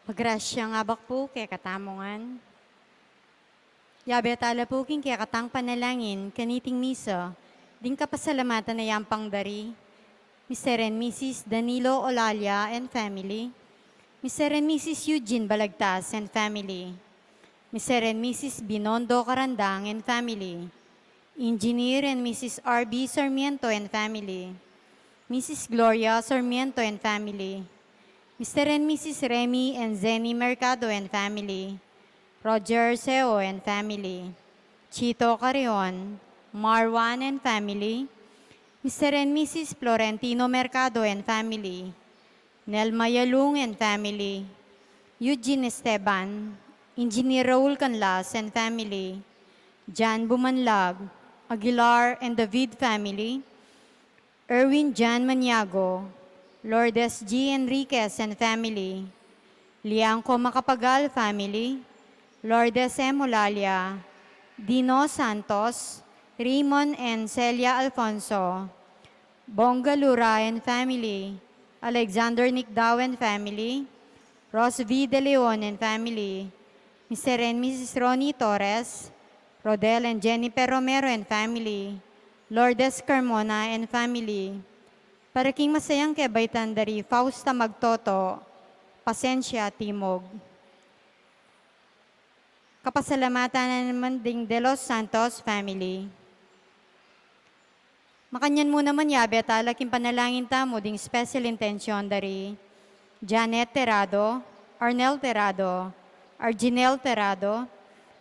Pagrasya nga bak po kaya katamongan. Yabe tala po king kaya katang panalangin, kaniting misa, din kapasalamatan na yampang dari, Mr. and Mrs. Danilo Olalia and family, Mr. and Mrs. Eugene Balagtas and family, Mr. and Mrs. Binondo Carandang and family, Engineer and Mrs. R.B. Sarmiento and family, Mrs. Gloria Sarmiento and family, Mr. and Mrs. Remy and Zenny Mercado and family, Roger Seo and family, Chito Carrion, Marwan and family, Mr. and Mrs. Florentino Mercado and family, Nelma Yalung and family, Eugene Esteban, Engineer Raul Canlas and family, Jan Bumanlag, Aguilar and David family, Erwin Jan Maniago, Lourdes G. Enriquez and family, Liangco Macapagal family, Lourdes M. Olalia, Dino Santos, Raymond and Celia Alfonso, Bonga Lura and family, Alexander Nicdao and family, Ros V. De Leon and family, Mr. and Mrs. Ronnie Torres, Rodel and Jennifer Romero and family, Lourdes Carmona and family, para king masayang kebaitan dari Fausta Magtoto, Pasensya Timog. Kapasalamatan na naman ding De Los Santos family. Makanyan mo naman yabe talaking panalangin tamo ding special intention dari Janet Terado, Arnel Terado, Arginel Terado,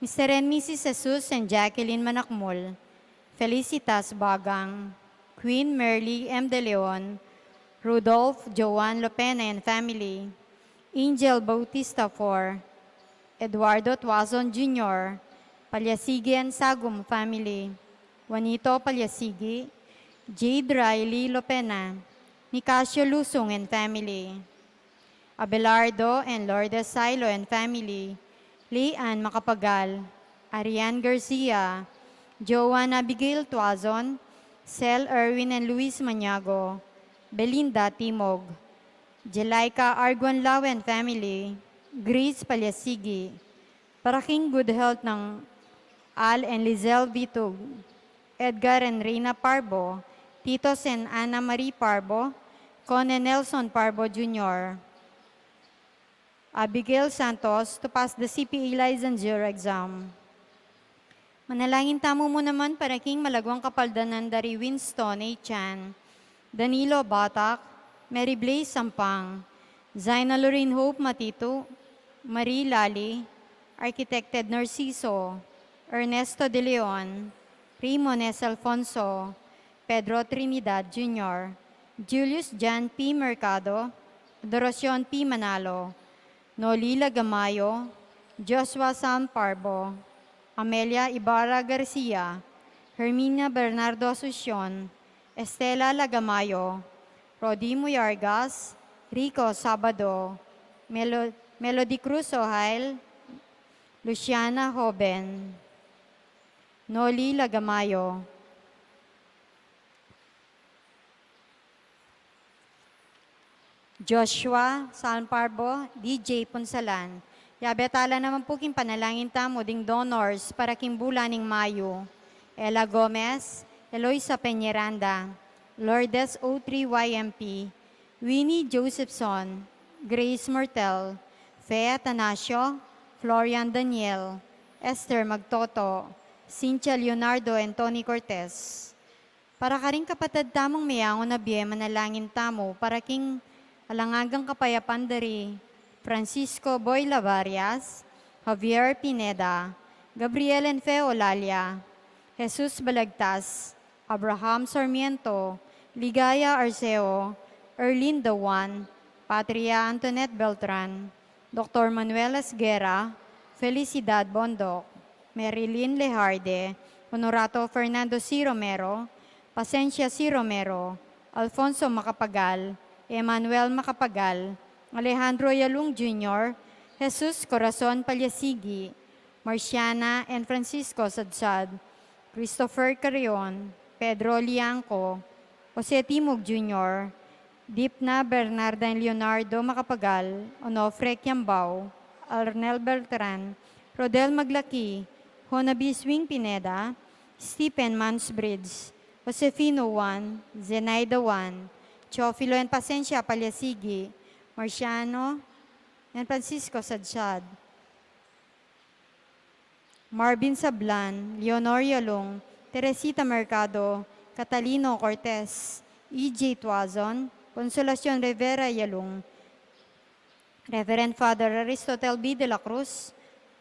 Mr. and Mrs. Jesus and Jacqueline Manakmul, Felicitas Bagang, Queen Merly M. De Leon, Rudolph Joan Lopena and family, Angel Bautista IV, Eduardo Tuazon Jr., Palyasigi and Sagum family, Juanito Palyasigi, Jade Riley Lopena, Nicasio Lusong and family, Abelardo and Lourdes Silo and family, Leanne Macapagal, Ariane Garcia, Joanne Abigail Tuazon, Cel Erwin and Luis Maniago, Belinda Timog, Jelaika Arguan Lau and family, Grace Palyasigi, para king good health ng Al and Lizelle Vitug, Edgar and Reina Parbo, Titos and Ana Marie Parbo, Con and Nelson Parbo Jr., Abigail Santos to pass the CPA licensure exam. Manalangin tamo mo naman para king malagwang kapaldanan dari Winston A. Chan, Danilo Batak, Mary Blaze Sampang, Zaina Lorraine Hope Matito, Marie Lali, Architected Narciso, Ernesto De Leon, Raymond S. Alfonso, Pedro Trinidad Jr., Julius Jan P. Mercado, Adoracion P. Manalo, Nolila Gamayo, Joshua San Parbo, Amelia Ibarra Garcia, Herminia Bernardo Asuncion, Estela Lagamayo, Rodi Muyargas, Rico Sabado, Melody Cruz Ohail, Luciana Hoben, Noli Lagamayo, Joshua Salparbo, DJ Punsalan. Yabetala naman po king panalangin tamo ding donors para king bulaning Mayo. Ella Gomez, Eloisa Peñeranda, Lourdes O3YMP, Winnie Josephson, Grace Mortel, Fea Tanasio, Florian Daniel, Esther Magtoto, Cynthia Leonardo and Tony Cortez. Para ka rin kapatid tamong mayangon na biye manalangin tamo para king alangagang kapayapan dari Francisco Boy Lavarias, Javier Pineda, Gabriel Enfe Olalia, Jesus Balagtas, Abraham Sarmiento, Ligaya Arceo, Erlin Dawan, Patria Antoinette Beltran, Dr. Manuel Esguera, Felicidad Bondok, Marilyn Lejarde, Honorato Fernando C. Romero, Pasencia C. Romero, Alfonso Macapagal, Emmanuel Macapagal, Alejandro Yalung Jr., Jesus Corazon Palyasigi, Marciana and Francisco Sadsad, Christopher Carrion, Pedro Liangco, Jose Timog Jr., Dipna Bernardan Leonardo Macapagal, Onofre Quiambao, Arnel Beltran, Rodel Maglaki, Honabi Swing Pineda, Stephen Mansbridge, Josefino Juan, Zenaida Juan, Teofilo and Pasencia Palyasigi, Marciano and Francisco Sadshad, Marvin Sablan, Leonor Yalong, Teresita Mercado, Catalino Cortez, E.J. Tuazon, Consolacion Rivera Yalong, Reverend Father Aristotel B. de la Cruz,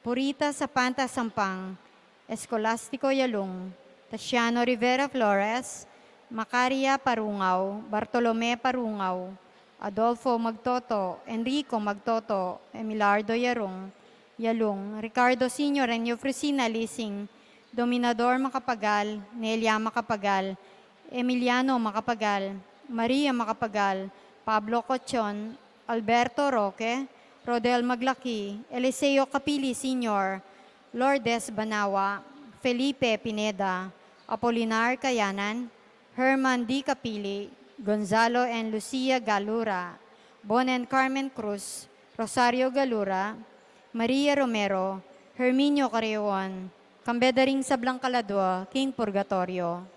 Purita Sapanta Sampang, Escolastico Yalong, Tasiano Rivera Flores, Macaria Parungaw, Bartolome Parungaw, Adolfo Magtoto, Enrico Magtoto, Emilardo Yalong, Ricardo Sr. and Eufrosina Lising, Dominador Macapagal, Nelia Macapagal, Emiliano Macapagal, Maria Macapagal, Pablo Cochon, Alberto Roque, Rodel Maglaki, Eliseo Capili Sr., Lourdes Banawa, Felipe Pineda, Apolinar Kayanan, Herman D. Capili, Gonzalo and Lucia Galura, Bon and Carmen Cruz, Rosario Galura, Maria Romero, Herminio Carreon, Kambedaring Sablang Kaladwa, King Purgatorio.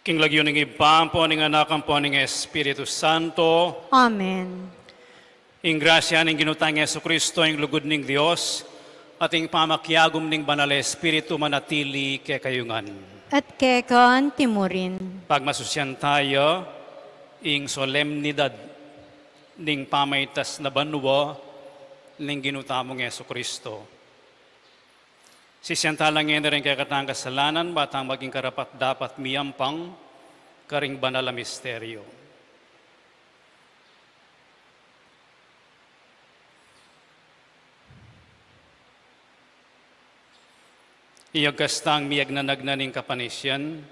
King lagyo ng ibampo ng anakang po ng Espiritu Santo, Amen. ing grasya ng ginutang Yesu Kristo, ing lugod ng Diyos, ating pamakyagom ning banal Espiritu manatili kay kayungan. At kekon timurin. Pagmasusyan tayo, ing solemnidad ning pamaytas na banwa ning ginutamong Yesu Kristo. Sisyantalang ngayon rin kay katang kasalanan, batang maging karapat dapat miyampang karing banal na misteryo. Iyag kastang miyag na nagnaning kapanisyan,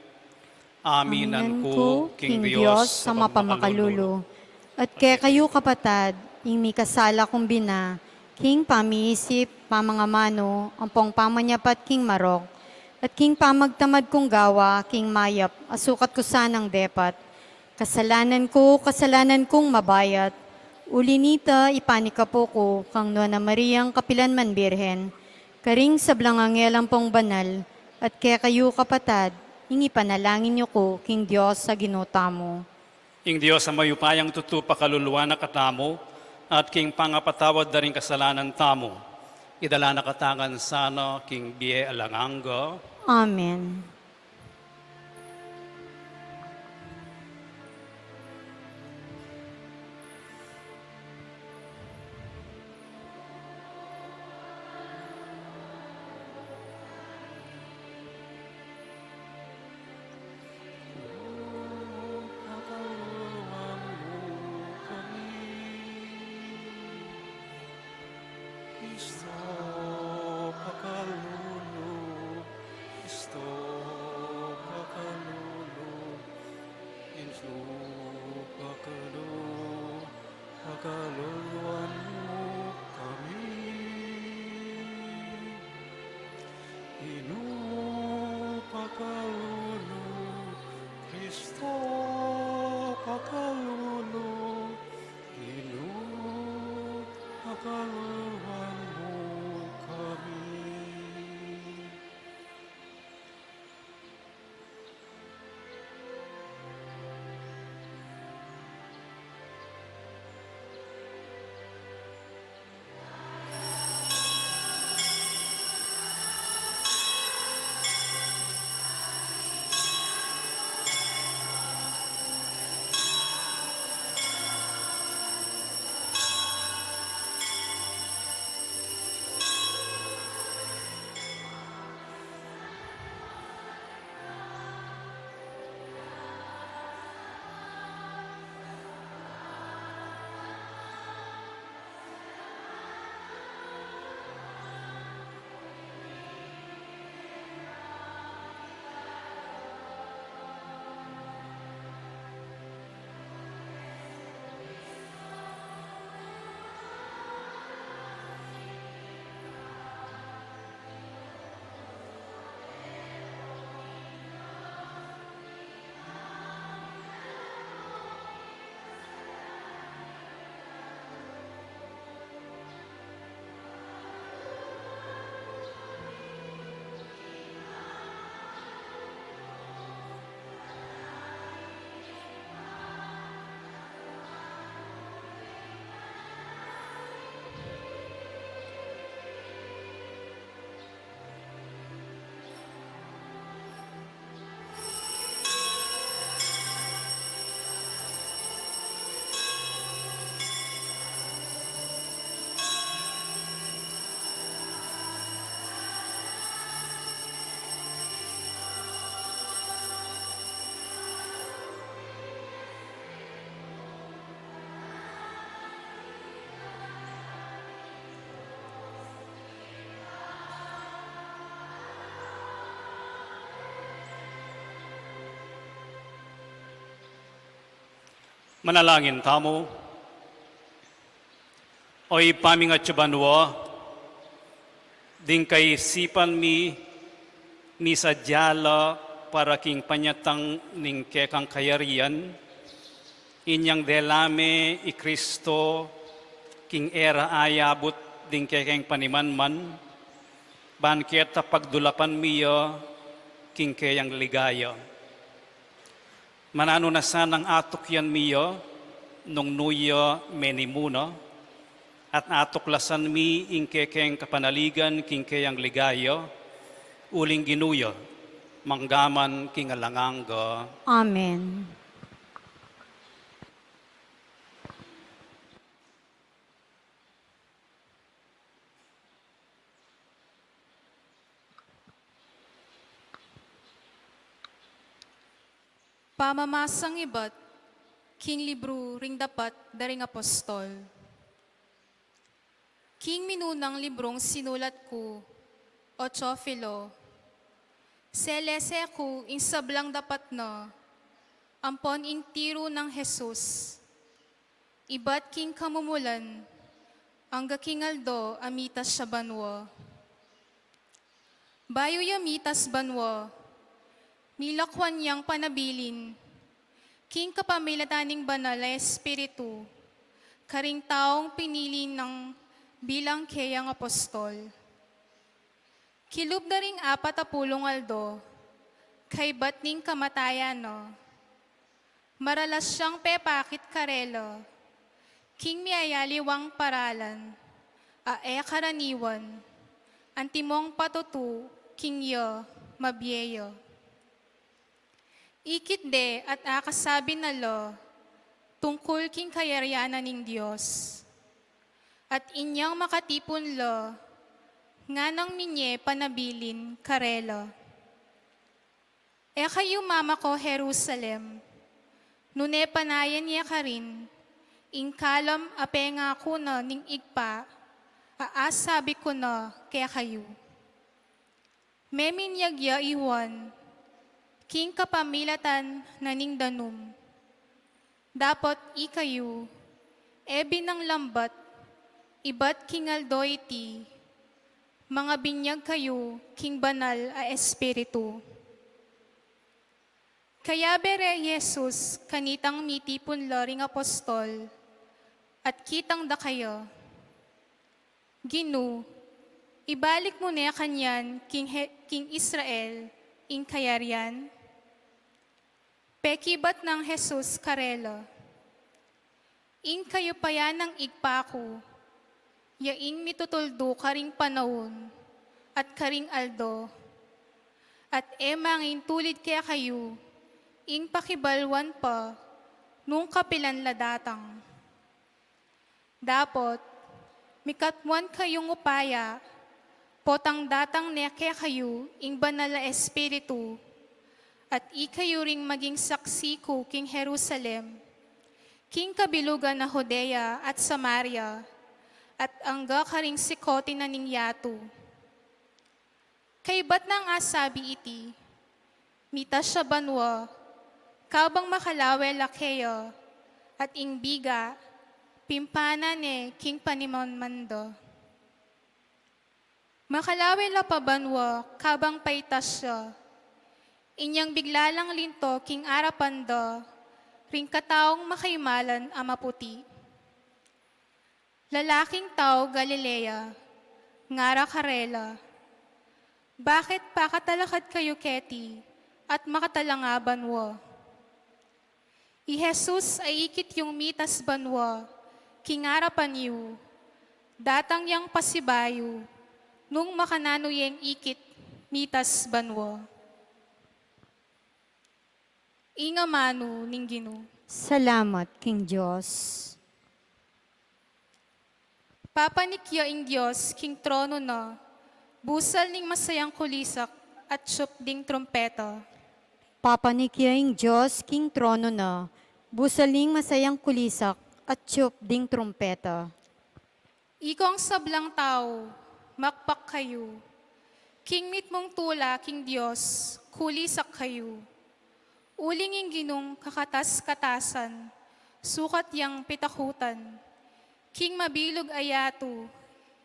aminan ko, King Diyos, sa mapamakalulu. At kaya kayo kapatad, ing mi kasala kong bina, King pamiisip, pamangamano, ampong pamanyapat King marok, at King pamagtamad kong gawa, King mayap, asukat ko sanang depat. Kasalanan kong mabayat, ulinita ipanika po ko, kang Nuana Mariang kapilan man birhen, karing sablang angelang pong banal, at kaya kayo kapatad, ingi panalangin niyo ko, King Diyos sa ginuta mo. Ing Diyos sa mayupayang tutupa kaluluwa na katamo, at King pangapatawad na rin kasalanan tamo. Idala na katangan sana, King Bie Alanganga. Amen. Pakaluluan mo kami, pakalulu, Kristo, pakalulu, pakaluluan mo kami. Manalangin tamo. Oy pamingat banwa, ding kay sipan mi sadyala para king panyatang ning kekang kayarian, inyang delame i Kristo, king era ayabot ding kekeng panimanman, banket pagdulapan miyo, king kayang ligaya. Manano na sanang atok yan miyo, nung nuyo menimuno, at atuklasan mi ingkekeng kapanaligan king kayang ligayo, uling ginuyo, manggaman king alanganga. Amen. Pamamasang iba't, king libro ring dapat daring apostol. King minunang librong sinulat ko, o Teofilo, selese ko ing sablang dapat na, ampon ing tiro ng Jesus. Iba't king kamumulan, ang gakingaldo amitas sa banwa. Bayo yamitas banwa, milakwan niyang panabilin, king kapamilataning banal na espiritu, karing taong pinili ng bilang kayang apostol. Kilub na ring 40 aldo, kay batning kamatayan no. Maralas siyang pepakit karelo, king miayaliwang paralan, ae karaniwan, antimong patutu, king yo, mabyeyo. Ikit de at akasabi na lo, tungkol king kayaryanan ng Diyos. At inyang makatipon lo, nga nang minye panabilin karelo. E kayo mama ko Jerusalem, nune panayan niya ka rin, ingkalam ape nga ko na ning igpa, aasabi ko na kaya kayo. Meminyagya iwan, king kapamilatan na ning danum. Dapat ikayo, ebi ng lambat, iba't kingaldo iti, mga binyag kayo, king banal a espiritu. Kaya bere Jesus, kanitang mitipon loring apostol, at kitang da kayo. Ginu, ibalik mo na kanyan, king Israel, ing kayaryan. Pekibat ng Jesus karelo. In kayo pa yan ng igpako, yaing mitutuldo karing panahon, at karing aldo, at emangin tulid kaya kayo, ing pakibalwan pa, nung kapilan ladatang. Dapot, mikatmuan kayong upaya, potang datang na kaya kayo, ing banal na espiritu, at ikayo ring maging saksi ko, king Jerusalem, king kabilugan na Judea at Samaria, at angga ka ring sikote na ning yato. Kay ba't nang asabi iti, mitas siya banwa, kabang makalawe lakeyo, at ingbiga, pimpana ne king panimonmando. Makalawe la pabanwa, kabang paitas siya, inyang biglalang linto king arapando, ring kataong makaimalan ama puti. Lalaking tao Galilea, ngara karela, bakit pakatalakad kayo keti, at makatalangaban wo? I Jesus ay ikit yung mitas banwa, king arapan yu, datang yang pasibayo, nung makanano yung ikit mitas banwa. Ingamano ning Ginoo. Salamat, King Diyos. Papanikya ing Diyos, king trono na, busal ning masayang kulisak at syup ding trompeta. Papanikyaing Diyos, King trono na, busaling masayang kulisak at tiyop ding trumpeta. Ikong sablang tao, makpak kayo. King mit mong tula, king Diyos, kulisak kayo. Ulinging ginong kakatas-katasan, sukat yang pitakutan. King mabilog ayato,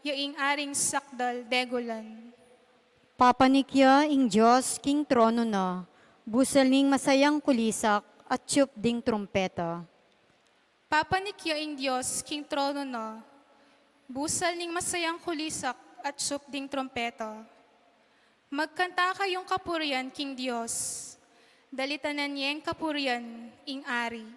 yaing aring sakdal degolan. Papanikya ing Diyos, King trono na, busaling masayang kulisak at tiyop ding trumpeta. Papanikya ing Diyos, king trono na, busal ning masayang kulisak at syup ding trompeta. Magkanta kayong kapurian, king Diyos, dalitanan niyeng kapurian, ing ari.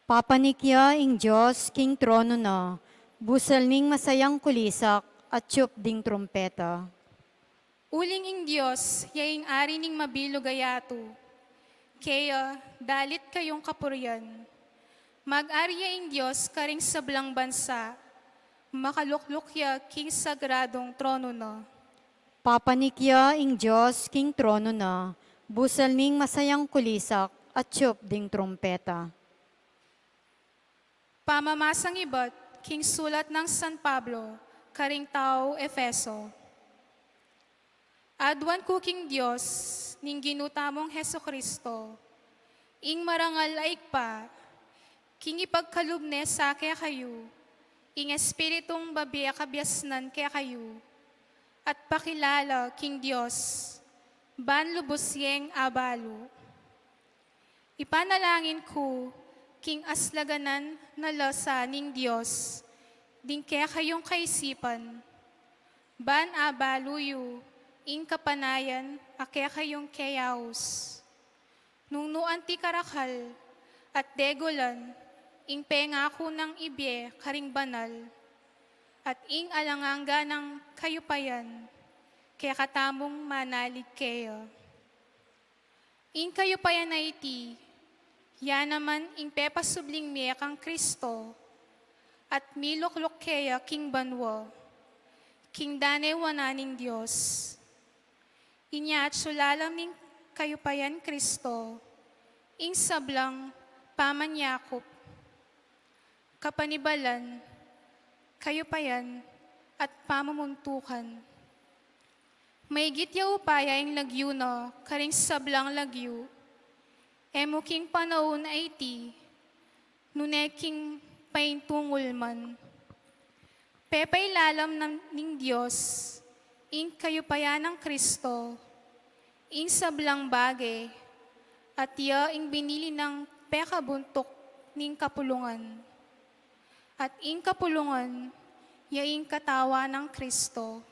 Papanikya ing Diyos, King trono na, Busal ning masayang kulisak at tiyup ding trumpeta. Uling ing Diyos, yaing ari ning mabilog ayato. Kaya, dalit kayong kapuryan. Mag-arya ing Diyos karing sablang bansa, makaluklukya king sagradong trono na. Papanikya ing Diyos king trono na, busal ning masayang kulisak at tiyup ding trumpeta. Pamamasang ibat, king sulat ng San Pablo, karing tao Efeso. Adwan ko king Diyos, ning ginutamong Heso Kristo, ing marangal ay pa, king ipagkalubne sa kaya kayo, ing espiritong babiya kabyasnan kaya kayo, at pakilala king Diyos, ban lubos yeng abalo. Ipanalangin ko, king aslaganan na lasa ning Diyos, din kaya kayong kaisipan, ban abaluyo, ing kapanayan, akya kayong keyaos. Nung nuan ti karakal, at degolan, ing pengako ng ibye, karing banal, at ing alanganga ng kayupayan, kaya katamong manalig kaya. Ing kayupayan na iti, yan naman ing pepasubling miya kang Kristo, at miluklok kaya king banwa, king danewana ning Diyos. Inya at sulalam ning kayupayan Kristo, ing sablang pamanyakop, kapanibalan, kayupayan, at pamamuntukan. May gitya upaya ing lagyo na, karing sablang lagyo, emuking panahon ay ti, nuneking paintungul man. Pepay lalam ning Diyos, ing kayupayan ng Kristo, ing sablang bagay, at iya ing binili ng pekabuntok ning kapulungan. At ing kapulungan, yaing katawa ng Kristo.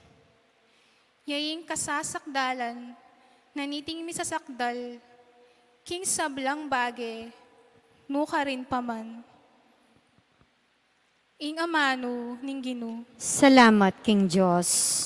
Yaing kasasakdalan, naniting misasakdal, king sablang bagay, nuka rin paman. Ing amano ning Ginoo. Salamat king Diyos.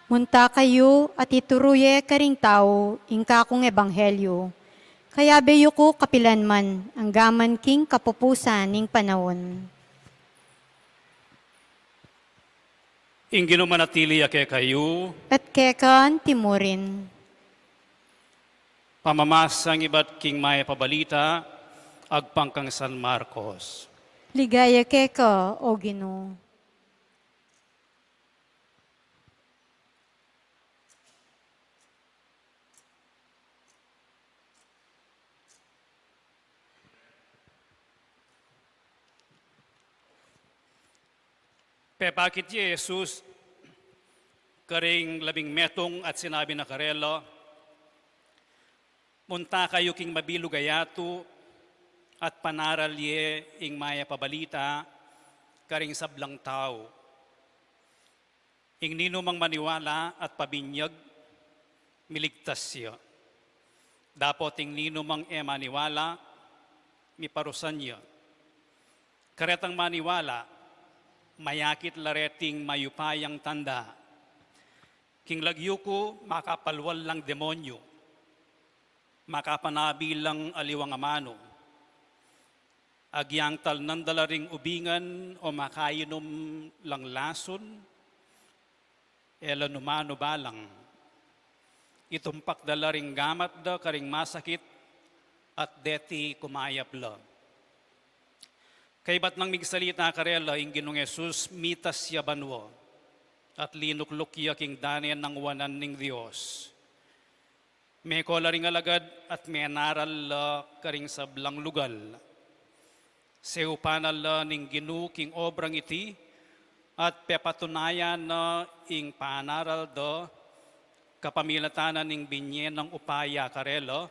Munta kayo at ituruye karing tao, ingka kong ebanghelyo. Kaya beyo ko kapilanman, ang gaman king kapupusan ning panahon. Ing ginumanatili ake kayo, At kekan timurin. pamamasang iba't king maya pabalita, agpangkang San Marcos. Ligaya keka, o Ginoo. Pepakit Jesus, karing labing metong at sinabi na karelo, munta kayo king mabilugayato at panaralye ing maya pabalita, karing sablang tao. Ing nino mang maniwala at pabinyag, miligtas siya. Dapot ing nino mang maniwala, miparusan niya. Karetang maniwala, mayakit lareting mayupayang tanda. King lagyo ko, makapalwal lang demonyo. Makapanabilang aliwang amano. Agyang tal nandalaring ubingan o makayinom lang lason. Ela numano balang. Itumpak dalaring gamat da karing masakit at deti kumayap la. Kay ba't nang migsalita karela ing Ginong Jesus mitas siya banwo. at linuklukya king danian ng wanan ning Dios. May kola ring alagad at may naral karing sablang lugal. Seupanal ning ginu king obrang iti at pepatunayan na ing panaral do kapamilatanan ning binyen ng upaya karelo,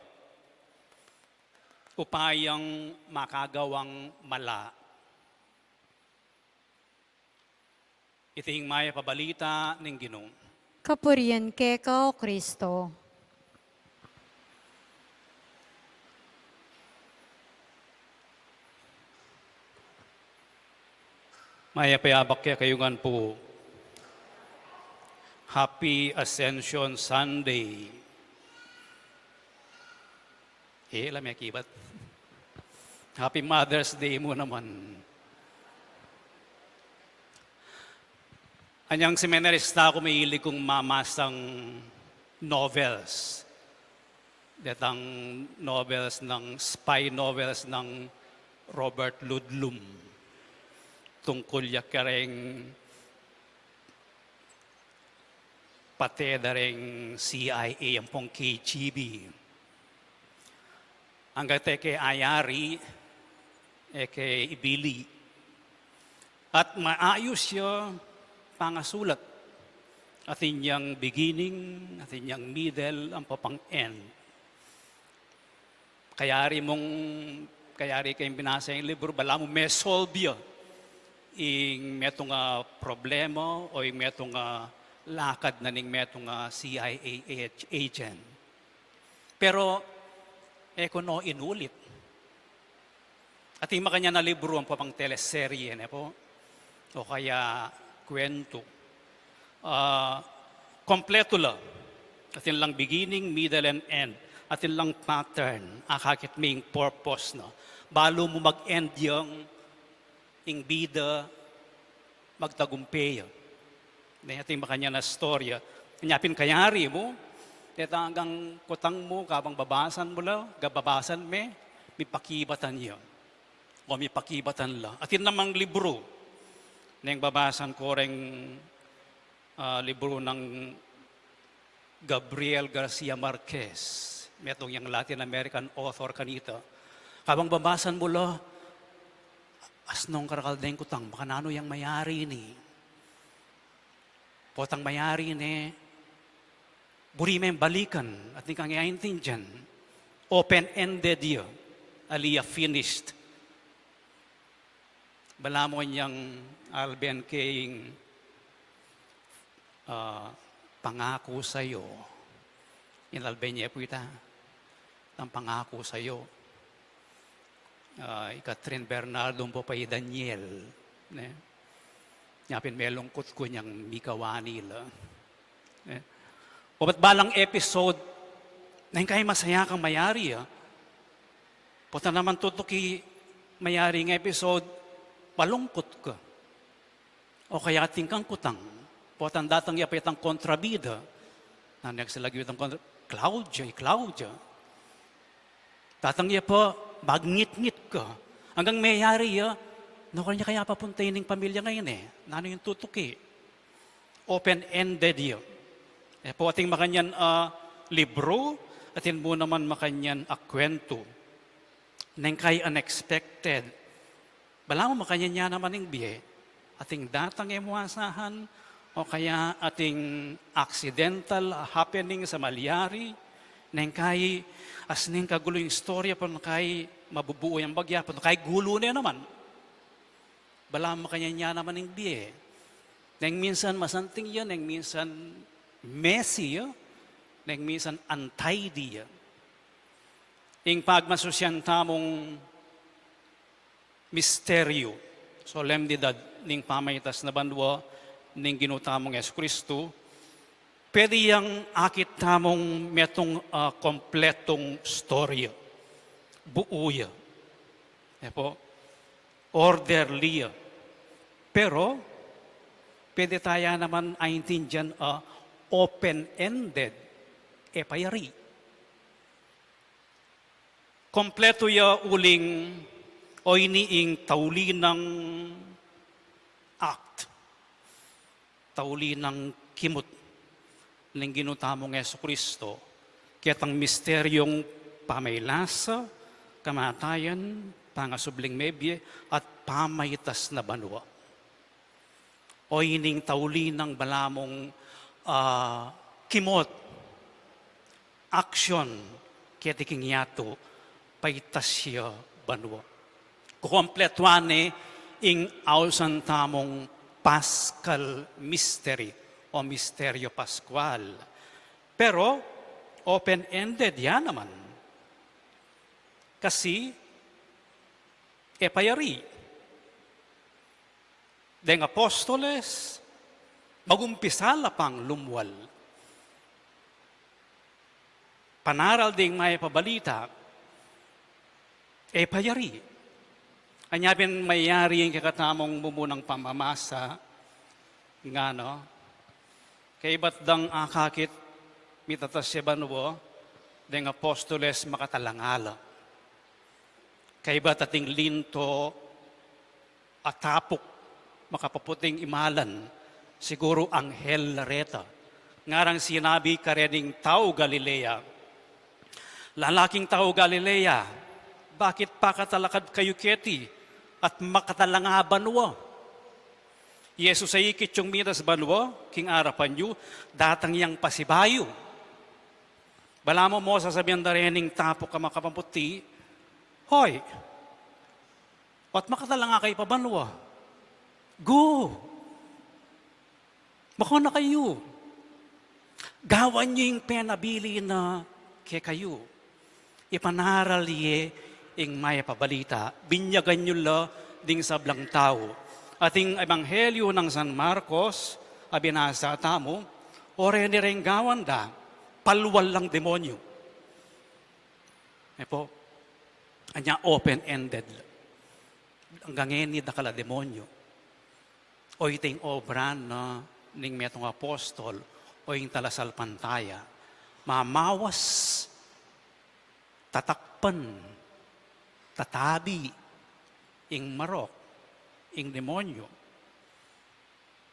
upayang makagawang mala. Iting maya pabalita ning Ginoo. Kapurian keka o Kristo. Maya payabak kaya kayungan po. Happy Ascension Sunday. Alam may kibat. Happy Mother's Day mo naman. Anyang seminarista ako mahilig kong mamasang novels. Datang novels ng spy novels ng Robert Ludlum. Tungkol ya kareng pati dareng CIA ang pong KGB. Hanggang kay Ayari, kay Ibili. At maayos siya pangasulat. At inyang beginning, at inyang middle, ang papang end. Kayari kayong binasa yung libro, bala mo may solve yun. Ing metong problema o ing metong lakad na ning metong CIA agent. Pero, no inulit. At yung makanya na libro ang papang teleserye, po, o kaya kwento. Kompleto lang. At yun lang beginning, middle, and end. At yun lang pattern, akakit may purpose, no? Balo mo mag-end yung ing bida magtagumpay. Natin makanya na storya. Kanyapin kayari mo, hanggang kutang mo, kabang babasan mo lang, gababasan may pakibatan yun. O may pakibatan lang. At yun namang libro, na yung babasan ko rin libro ng Gabriel Garcia Marquez, metong yung Latin American author kanito. Kabang babasan mo lang, asnong karakaldeng kutang, baka nano yung mayari ni. Potang mayari ni, buri may balikan, at hindi kang iaintin dyan. Open-ended yun, aliya finished. Bala mo niyang Alben King, pangako sa'yo. Yung Alben niya po ita, ang pangako sa'yo. Catherine Bernardo po pa Daniel. Nyapin may lungkot ko niyang mikawani la. O ba't balang episode na yung kayo masaya kang mayari. Puta naman tutuki mayari ng episode, palungkot ka. O kaya tingkang kutang. Putan datang yapit ang kontrabida. Na nagsalagyo ang Claudia. Datang po, magngit-ngit ka. Hanggang mayari, naku niya kaya papuntay ng pamilya ngayon Nano yung tutuki? Open-ended yun. Po ating makanyan libro, atin mo naman makanyan kwento. Nang kay unexpected. Bala mo makanyan niya naman yung biye. Ating datang emuasahan, o kaya ating accidental happening sa malyari, nang kay as ning kagulo yung istorya po na kay mabubuo yung bagya po na kay gulo na naman. Bala makanya niya naman yung biye. Nang minsan masanting yun, nang minsan messy yun, nang minsan untidy yun. Ing pagmasusyan tamong misteryo, solemnidad ning pamaitas na banwa ning ginutamong Yesu Kristo, pwede yang akit tamong metong kompletong storya. Buuya. Po, orderly. Pero, pwede tayo naman aintindihan open-ended. Payari. Kompleto ya uling o iniing taulinang act. tauli ng kimot ng ginutamong Yesu Kristo, kaya't ang misteryong pamaylasa, kamatayan, pangasubling mebye, at pamaytas na banwa. O ining tauli ng balamong kimot, action, kaya yato, paitasya banwa. Kukompletuane ing ausan tamong Paschal Mystery o Misteryo Pascual. Pero, open-ended yan naman. Kasi, epayari. Deng apostoles, magumpisala pang lumwal. Panaral ding may pabalita, epayari. Anyapin mayari yung kakatamong mumunang pamamasa, nga no, kay ba't dang akakit mitatas siya banubo, deng apostoles makatalangala. Kay ba't ating linto atapok makapaputing imalan, siguro anghel lareta. Ngarang sinabi kareding tao Galilea, lalaking tao Galilea, bakit pa katalakad kayo keti at makatalanga banwa? Yesus ay ikit yung mitas banwa, king arapan nyo, datang yang pasibayo. Balamo mo sasabihan da rening tapo ka makapaputi, hoy, at makatalanga kayo pa banwa? Go! Bako na kayo. Gawan nyo yung penabili na kay kayo. Ipanaral ye ing maya pabalita. Binyagan nyo la ding sablang tao. Ating ebanghelyo ng San Marcos, abinasa tamo, ore ni ring gawan da, palwal lang demonyo. Po, anya open-ended. Hanggang ngayon da kala demonyo. O iting obra na ning metong apostol o yung talasal pantaya, mamawas, tatakpan, tatabi, ing marok, ing demonyo.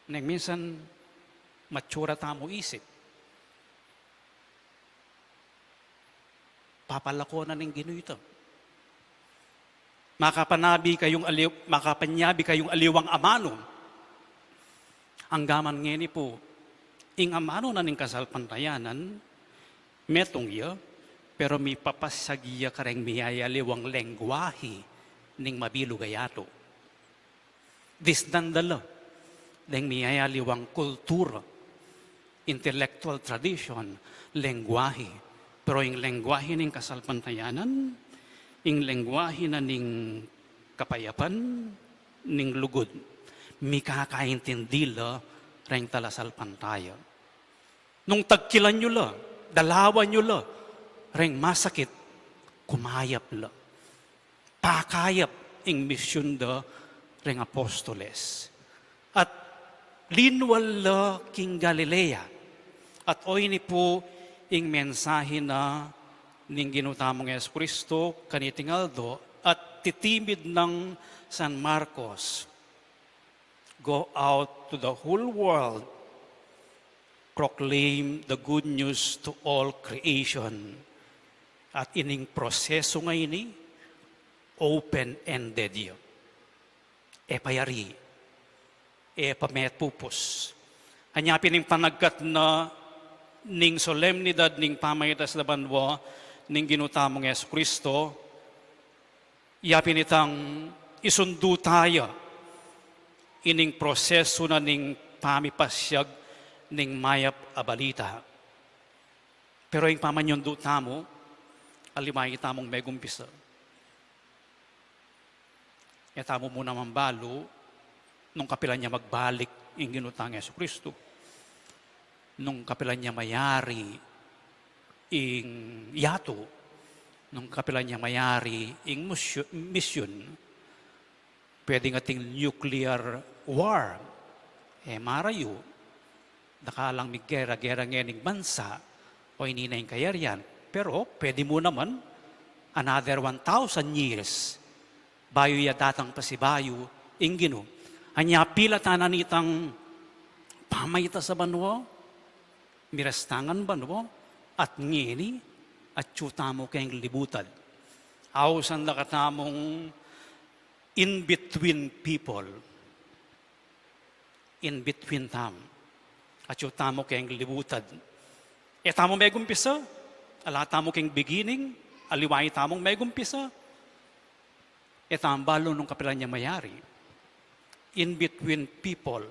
Nang minsan, matsura tamo isip. Papalako na ning ginuito. Makapanyabi kayong aliwang amano. Ang gaman ngeni po, ing amano na ning kasal pantayanan, metong iya, pero may papasagya kareng miyayaliwang lengguwahe ning mabilo gayato. Disdandala, deng miyayaliwang kultura, intellectual tradition, lengguwahe. Pero yung lengguwahe ning kasal pantayanan, yung lengguwahe na ning kapayapan, ning lugod, mi kakaintindi la reng talasal pantaya. Nung tagkilan nyo la, dalawan nyo la, reng masakit, kumayap la. Pakayap ing misyon da reng apostoles. At linwal la king Galilea. At oy ni po ing mensahe na ning ginutamong Yesu Kristo kanitingaldo at titimid ng San Marcos. Go out to the whole world, proclaim the good news to all creation. At ining proseso ngayon ni, open-ended yun. Payari, pametpupos. Anyapin ning panagkat na ning solemnidad ning pamayitas na banwa ning ginutamong Yesu Kristo, yapin itang isundo tayo ining proseso na ning pamipasyag ning mayap abalita. Pero yung pamanyon do tamo, alimay itamong megumpisa. Tamo muna mambalo, nung kapilan niya magbalik yung ginutang Yesu Kristo. Nung kapilan niya mayari ing yato, nung kapilan niya mayari ing mission, pwede nga ting nuclear war, marayo, nakalang migera-gera ngening bansa, o hindi na yung kayarian. Pero pwede mo naman, another 1,000 years, bayo ya datang pasibayo, ingino. Anya pila tanan itang pamayta sa banwa, mirastangan banwa, at ngini, at tamo kayong libutan. Awsan na katamong in between people, in between tam, at tamo kayong libutan. E tamo may gumpisa, ala tamo kayong beginning, aliway tamong may gumpisa, e tambalo nung kapilan niya mayari. In between people.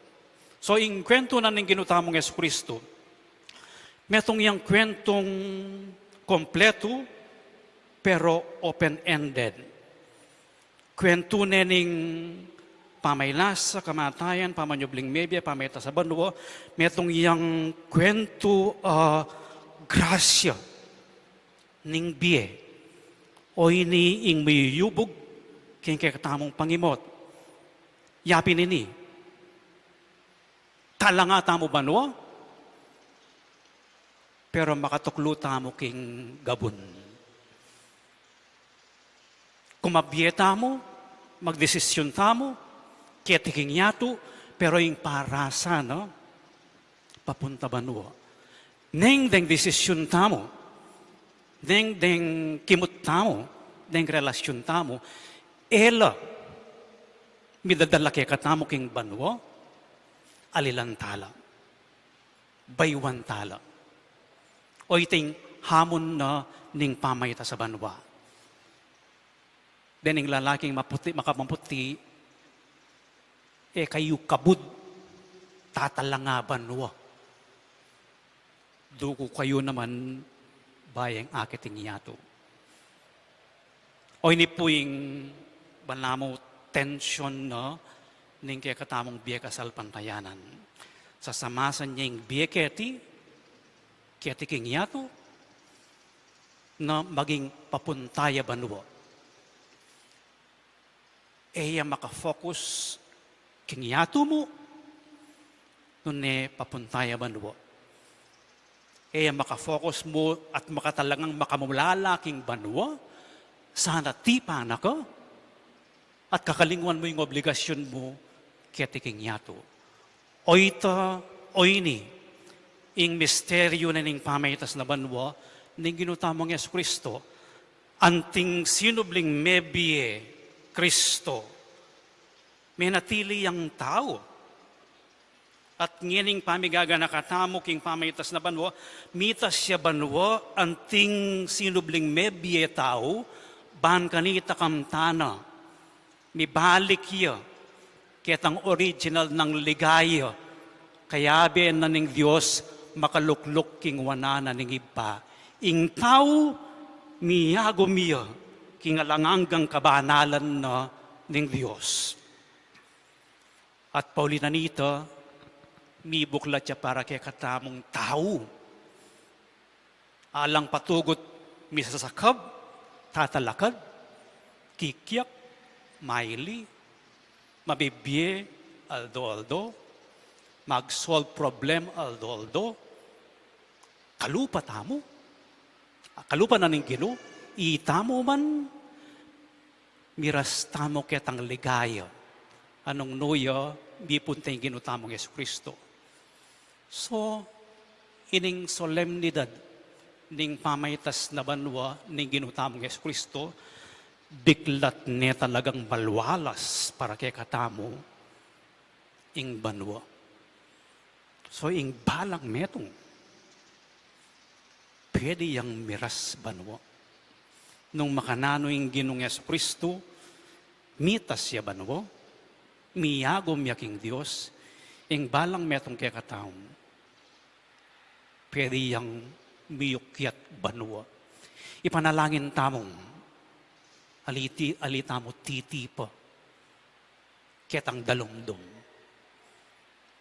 So, yung kwento na ng ginutamong Yesu Kristo, metong yung kwentong kompleto, pero open-ended. Kwento na ng pamaylas sa kamatayan, pamanyubling mebya, pamayta sa banwa, metong yung kwento grasya ning biye. O ini ing mayuyubog, kaya katamong pangimot. Yapin ini. Talangata mo banwa, pero makatukluta mo king gabon. Kumabyeta mo, magdesisyon tamo, ketiking yato, pero yung parasa, no? Papunta banwa. Neng deng desisyon tamo, neng deng kimut tamo, deng relasyon tamo, ela, midadala kaya katamo king banwa, alilantala, baywantala, o iting hamon na ning pamayta sa banwa. Dening lalaking makapamputi, kayo kabud, tatalanga banwa. Duko kayo naman, bayang akiting yato. O ini po yung banamo tension na ning kaya katamong biya kasal pantayanan. Sasamasan niya yung biya keti king yato, na maging papuntaya banwa. Eya makafocus king yato mo, nun papuntaya banwa. Eya makafocus mo at makatalagang makamulala king banwa, sana tipa na ka, at kakalingwan mo yung obligasyon mo ketiking yato. Oita, oyni, ing misteryo na ning pamaytas na banwa, ning ginutamong Yesu Kristo, anting sinubling mebie Kristo, may natili ang tao. At ngining pamigaga nakatamo king pamaytas na banwa, mitas siya banwa, anting sinubling mebie tao, ban kanita kamtana, mibalik iya, ketang original ng ligaya, kaya ben na ning Diyos, makalukluk king wanana ning iba. Ing tao, miyago miya, king alanganggang kabanalan na ning Diyos. At Paulina nito, mibuklat siya para kay katamong tao. Alang patugot, misasakab, tatalakad, kikyak, maili, mabibye, aldo-aldo, mag-solve problem, aldo-aldo, kalupa tamo, kalupa na ning Ginoo, itamo man, miras tamo ketang ligaya, anong nuya, di punta yung ginutamong Yesu Kristo. So, ining solemnidad, ning pamaytas na banwa, ning ginutamong Yesu Kristo, biglat niya talagang balwalas para kay katamo, ing banwa. So, ing balang metong, pwede yang miras banwa. Nung makanano yung ginong Yesu Kristo, mitas siya banwa, miyagom yaking Diyos, ing balang metong kay kataong, pwede yang miyukyat banwa. Ipanalangin tamong, alita mo titipa, ketang dalumdum.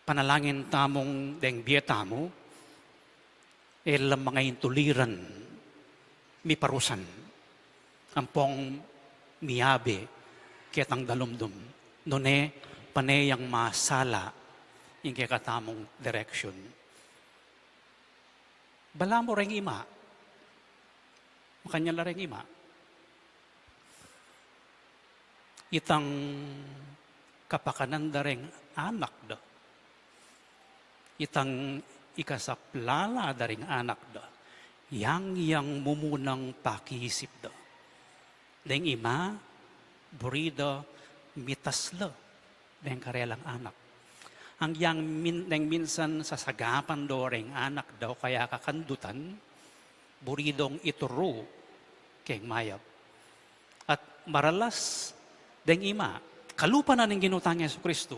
Panalangin tamong deng bieta mo, elam mga intuliran, mi parusan, ampong miyabe, ketang dalumdum. Nune, panayang masala, yung kakatamong direction. Bala mo ring ima, makanya la ring ima. Itang kapakanan da ring anak da. itang ikasaplala daring anak da, yang mumunang pakiisip da. Deng ima, burida, mitasla, deng karelang anak. Ang deng minsan sasagapan do ring anak daw kaya kakandutan, buridong ituro keng mayab. At maralas, deng ima, kalupa na ng ginutang Yesu Kristo.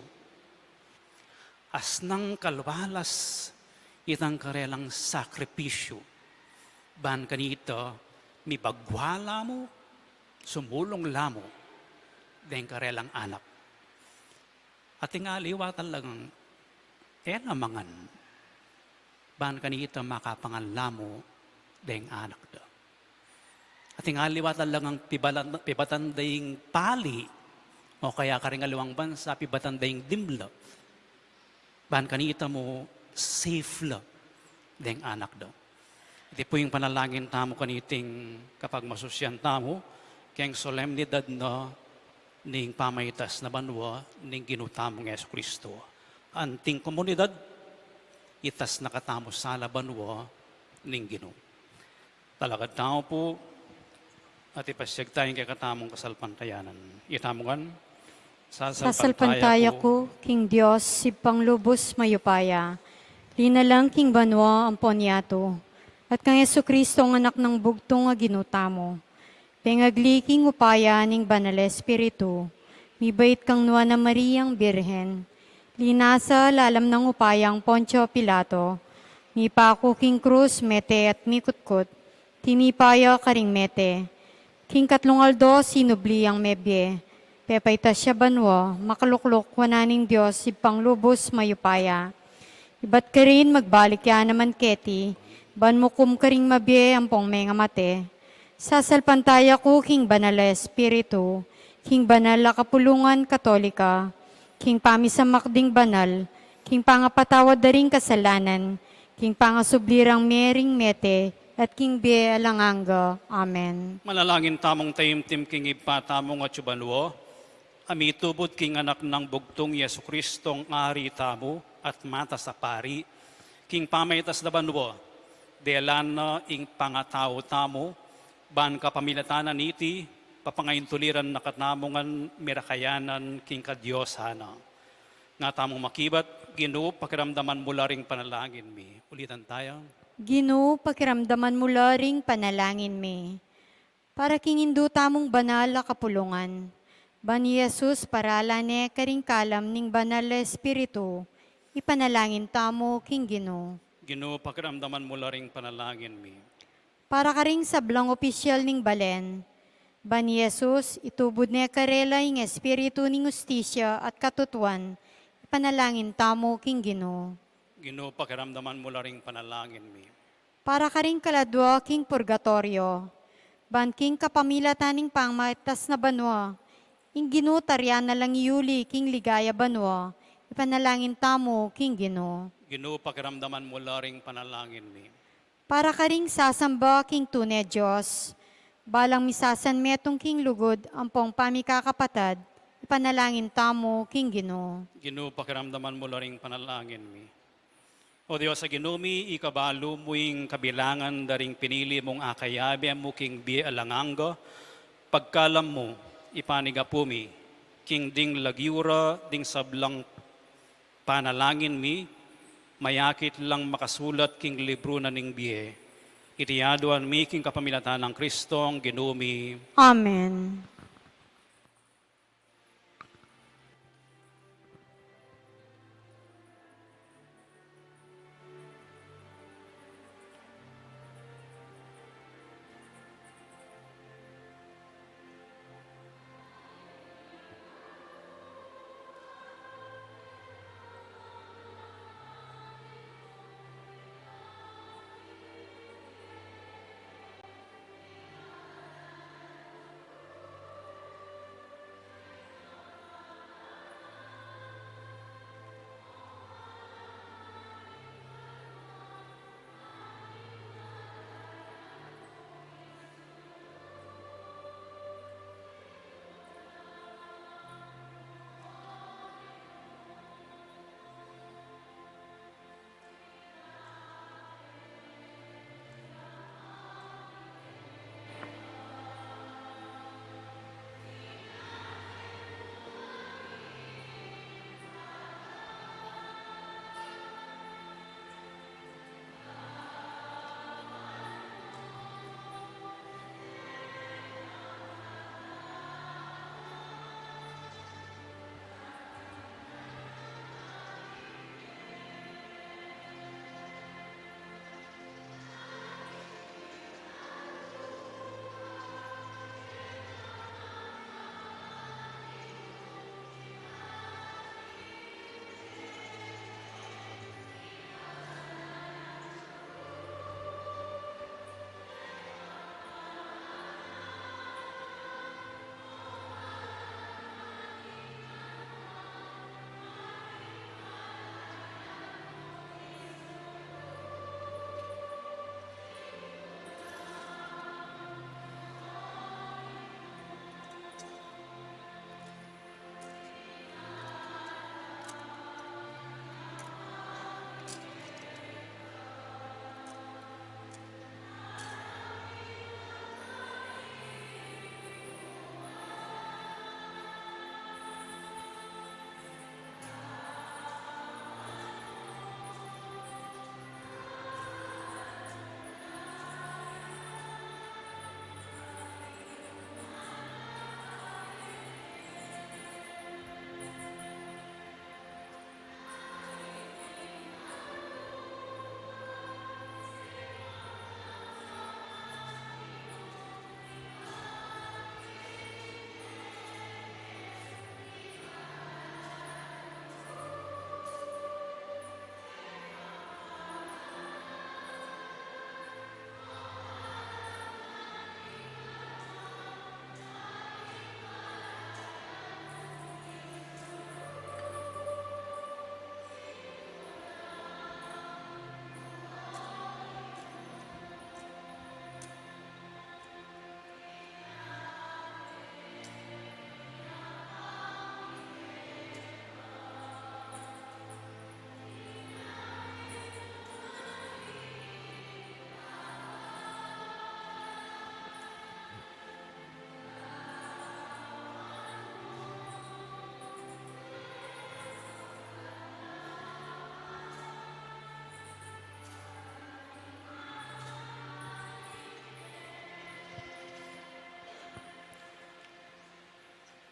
As nang kalwalas, itang karelang sakripisyo. Ban kanito, mi bagwala mo, sumulong lamo, deng karelang anak. At ingaliwa talagang enamangan, ban kanito makapanganlamo, deng anak da. At ingaliwa talagang pibatandaying pali, o kaya karingaliwang bansa, pibatandaying dimla, ban kanita mo safe la, deng anak da. Iti po yung panalangin tamo kaniting kapag masusyan tamo, kayang solemnidad na ning pamaitas na banwa ning ginutamong Yesu Kristo. Anting komunidad, itas nakatamo sala banwa ning ginu. Talagad tao po, at ipasyag tayong kakatamong kasalpantayanan. Itamongan, Sasalpantaya ko, King Diyos, si panglubos mayupaya. Linalang King Banwa ang ponyato. At kang Yesu Kristo ang anak ng bugtong nga ginutamo. Pengagliking upaya ning banal espiritu. Mibait kang nuwa na Mariang Birhen. Linasa lalam ng upayang Poncio Pilato. Mipako King Cruz, mete at mikutkot. Timipaya karing mete. King Katlungaldo, sinubli ang mebye. Pepayta siya banwa, makaluklok wananing Diyos, si panglubos mayupaya. Iba't ka rin magbalik ya naman keti, ban mo kum ka rin mabye ang pong mga mate. Sasalpantaya ko, King Banal Espiritu, King Banal Kapulungan Katolika, King Pamisamakding Banal, King Pangapatawad daring kasalanan, King Pangasublirang Mering Mete, at King Bie Alanganga. Amen. Manalangin tamong taimtim king ipatamong at subanwo, amitubot king anak ng bugtong Yesu Kristong ari tamo at mata sa pari, king pamaitas na banwo, delana ing pangatao tamo, ban kapamilatanan iti, papangayintuliran na katnamongan mirakayanan king kadyosana. Nga tamong makibat, Ginoo, pakiramdaman mula ring panalangin mi. Ulitan tayo. Ginoo, pakiramdaman mo laring panalangin mi. Para kingindo tamong banal a kapulungan. Bani Jesus, paralane karing kalam ning banal na espiritu. Ipanalangin tamo, King Ginoo. Ginoo, pakiramdaman mula ring panalangin mi. Para karing sablang opisyal ning balen. Bani Jesus, itubod niya karela ing espiritu ning ustisya at katutuan. Ipanalangin tamo, King Ginoo. Ginoo, pakiramdaman mula ring panalangin mi. Para karing kaladwa, King Purgatorio. Ban King kapamilataning pangmaitas na banwa. Ing Ginoo taryan na lang iuli, King Ligaya banwa. Ipanalangin tamo, King Ginoo. Ginoo, pakiramdaman mula ring panalangin mi. Para karing sasamba, King Tune Diyos. Balang misasan metong King Lugod, ang pong pamikakapatad. Ipanalangin tamo, King Ginoo. Ginoo, pakiramdaman mula ring panalangin mi. O Diyos sa ginumi, ikabalo mo'ing kabilangan daring pinili mong akayabi mo king Bie Alanganga, pagkalam mo, ipanigapumi, king ding lagyura, ding sablang panalangin mi, mayakit lang makasulat king libro na ning Bie. Itiyaduan mi king kapamilatan ng Kristong ginumi. Amen.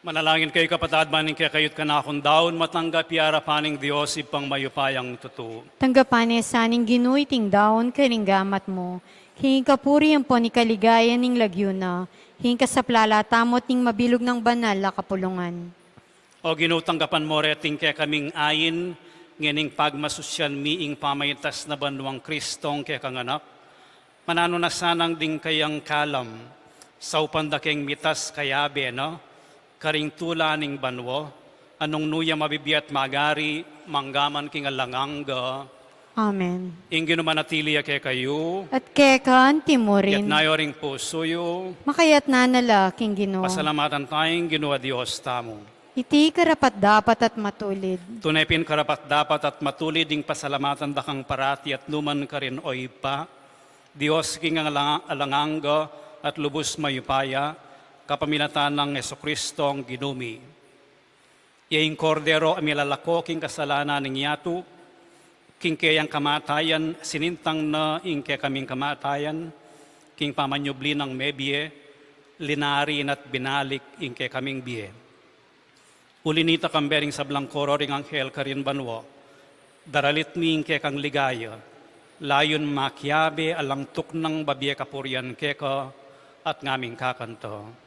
Manalangin kayo kapatad maning kaya kayot ka na akong daon matanggap yara paning Diyos ipang mayupayang tutu. Tanggapan niya saning ginuiting daon kaning gamat mo. Hingin kapuri ang po ni kaligayan ning lagyuna. Hingin ka sa plalatamot ning mabilog ng banal na kapulungan. O ginutanggapan mo reting kaya kaming ayin, ngining pagmasusyan miing pamaytas na banwang Kristong kaya kanganak. Manano na sanang ding kayang kalam, sa upandakeng mitas kayabe, no? Karing tula ning banwo, anong nuya mabibiyat magari, manggaman king alanganga. Amen. Ingin manatili kay kayo, At kekan yat timurin. nayoring pusoyo, Makayat na nalaking Ginoo. pasalamatan tayong ginawa Diyos tamo. Iti karapat dapat at matulid. Tunaypin karapat dapat at matulid ding pasalamatan dakang parati at luman ka rin oy pa. Diyos king alanganga at lubos mayupaya, kapamilatan ng Jesucristo ang ginumi. Iaing kordero amilalako king kasalanan ng yatu, king kayang kamatayan, sinintang na ing kaya kaming kamatayan, king pamanyubli ng mebye, linarin at binalik ing kaya kaming biye. Ulinita kambering sa blangkoro ring anghel karin banwo, daralit mi ing kaya kang ligaya, layon makyabe alang tuk ng babiye kapuryan keka at ngaming kakanto.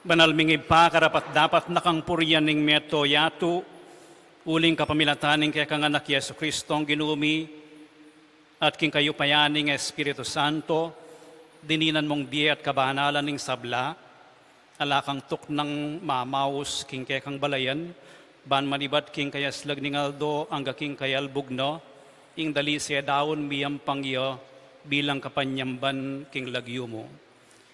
Banal mingib pa, karapat dapat nakang puryan ning meto yatu, uling kapamilataning kaya kanganak Yesu Kristong ginumi, at king kayo payaning Espiritu Santo, dininan mong diye at kabanalan ning sabla, alakang tuk ng mamaus king kaya kang balayan, ban manibat king kaya slag ning aldo, angga king kayal bugno, ing dali siya daon miyam pangyo, bilang kapanyamban king lagyo mo.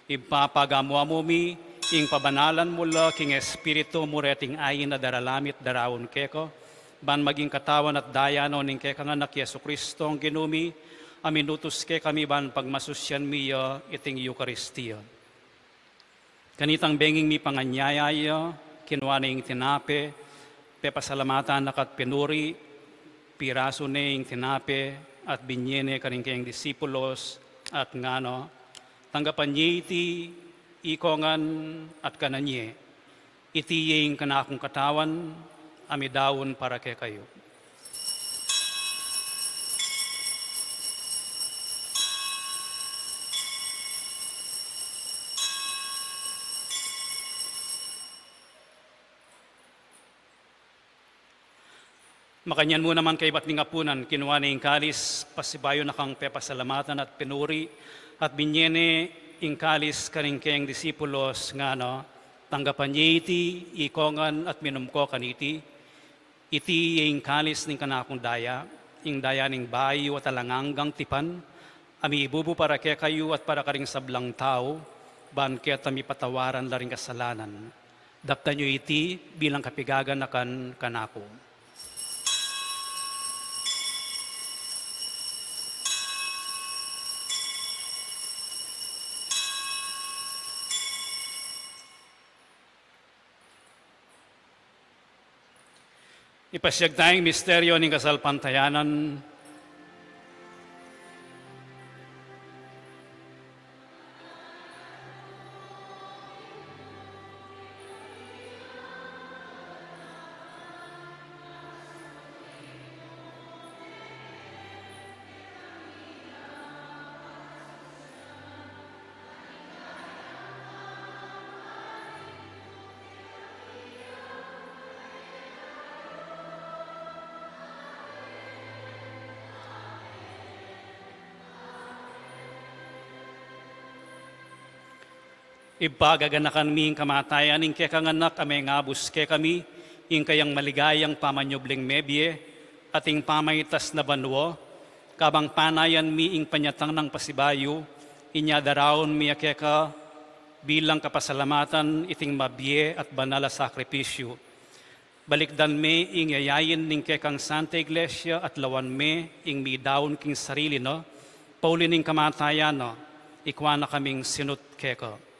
Ipapagamu amumi, ing pabanalan mula king Espiritu mureting ayin na daralamit darawon keko, ban maging katawan at dayano ning kekang anak Yesu Kristo ang ginumi, aminutos ke kami ban pagmasusyan miyo iting Eucharistia. Kanitang benging mi panganyayaya, kinwa na ing tinape, pepasalamatan nakat pinuri, piraso na ing tinape, at binyene kaning kayang disipulos, at ngano, tanggapan niya iti ikongan at kananye, itiyeng kanakong katawan, amidawon para kay kayo. Makanyan mo naman kay ba't ningapunan, kinuha na yung kalis, pasibayo na kang pepasalamatan at pinuri, at binyene ing kalis kaning kayang disipulos nga no, tanggapan niya iti, ikongan at minumko kaniti, iti ing kalis ning kanakong daya, ing daya ning bayo at alanganggang tipan, ami ibubu para kaya kayo at para karing sablang tao, ban kaya tami patawaran laring kasalanan. Dapta nyo iti bilang kapigagan na kanako. Ipasyag tayong misteryo ng kasalpantayanan. Ipagaganakan mi kamatayan ing kekanganak amay ngabus ke kami, ing kayang maligayang pamanyubling mebye, ating pamaytas na banwo, kabang panayan mi ing panyatang ng pasibayo, inya daraon mi akeka bilang kapasalamatan iting mabye at banala sakripisyo. Balikdan me ing yayayin ning kekang Santa Iglesia at lawan me ing mi daon king sarili no, pauli ning kamatayan no, ikwana kaming sinut keka.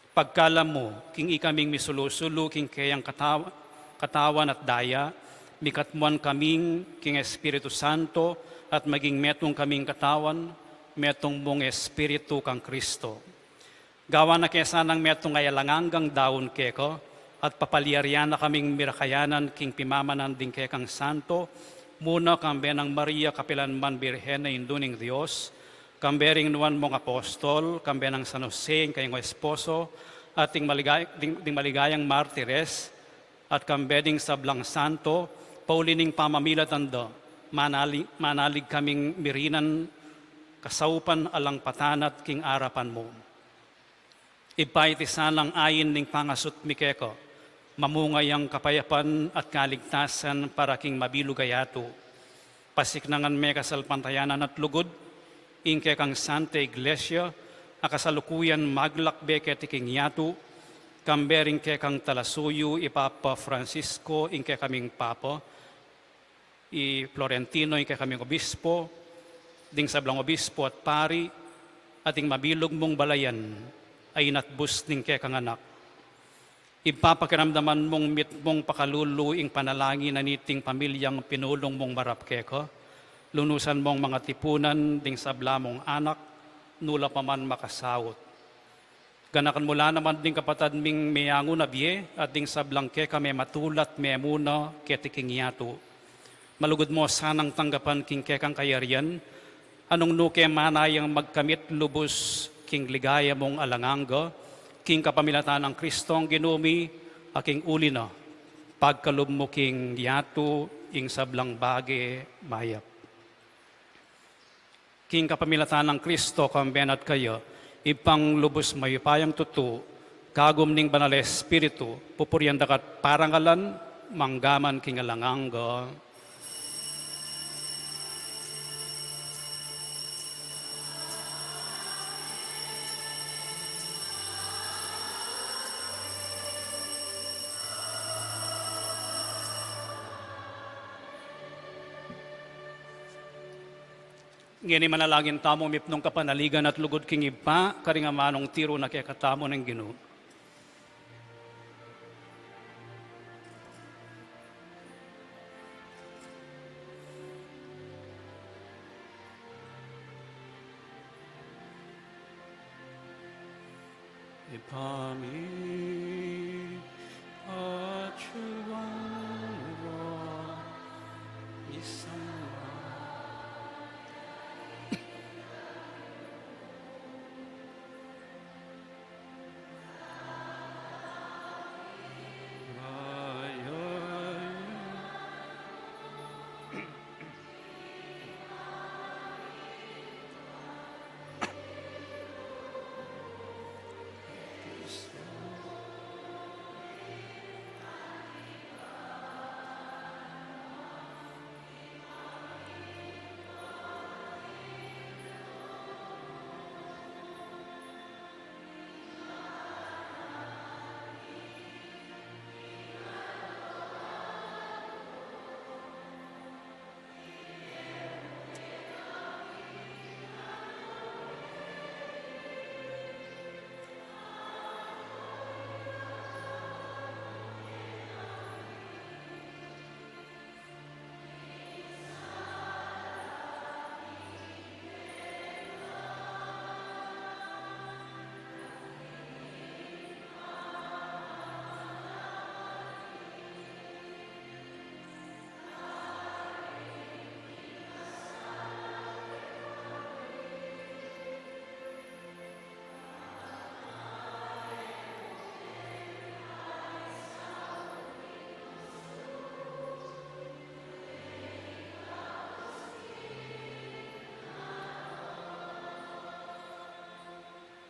Pagkalam mo, king ikaming misulusulo, king kayang katawan at daya, mikatmuan kaming king Espiritu Santo, at maging metong kaming katawan, metong mong Espiritu kang Kristo. Gawa na kesa ng metong ayalangangang daon keko, at papaliaryan na kaming mirakayanan king pimamanan ding kekang Santo, muna kambe ng Maria Kapilanman Birhen na induning Diyos, kambering nuan mong apostol, kambe ng San Jose, kayong esposo, at ding maligayang martires, at kambeding sablang santo, paulining pamamilatanda, manalig kaming mirinan, kasaupan alang patanat king arapan mo. Ipaitisan ang ayin ning pangasut mikeko, mamungay ang kapayapan at kaligtasan para king mabilugayato. Pasiknangan me kasalpantayanan at lugod, ingke kang Santa Iglesia, akasalukuyan maglakbe ketiking yatu, kambering ke kang talasuyo ipapa Francisco, ingke kaming papa, i Florentino, ingke kaming obispo, ding sablang obispo at pari, ating mabilog mong balayan, ay natbus ning ke kang anak. Ipapakiramdaman mong mit mong pakalulu ing panalangin na niting pamilyang pinulong mong marap keko, lunusan mong mga tipunan ding sabla mong anak, nula pa man makasawot. Ganakan mula naman ding kapatad ming miyango na biye, at ding sablang ke kami matulat me muna ketiking yato. Malugod mo sanang tanggapan king kekang kayarian, anong nuke manayang magkamit lubos king ligaya mong alanganga, king kapamilatan ng Kristong ginumi, aking uli na, pagkalub mo king yato, ing sablang bage mayap. King kapamilatan ng Kristo, kambenat kayo, ipang lubos mayupayang tutu, kagum ning banal Espiritu, pupuryan dakat parangalan, manggaman king alanganga. Ngini manalangin tamo mipnong kapanaligan at lugod king ipa, karingamanong tiro na kaya katamo ng Ginoo. Ipami at isang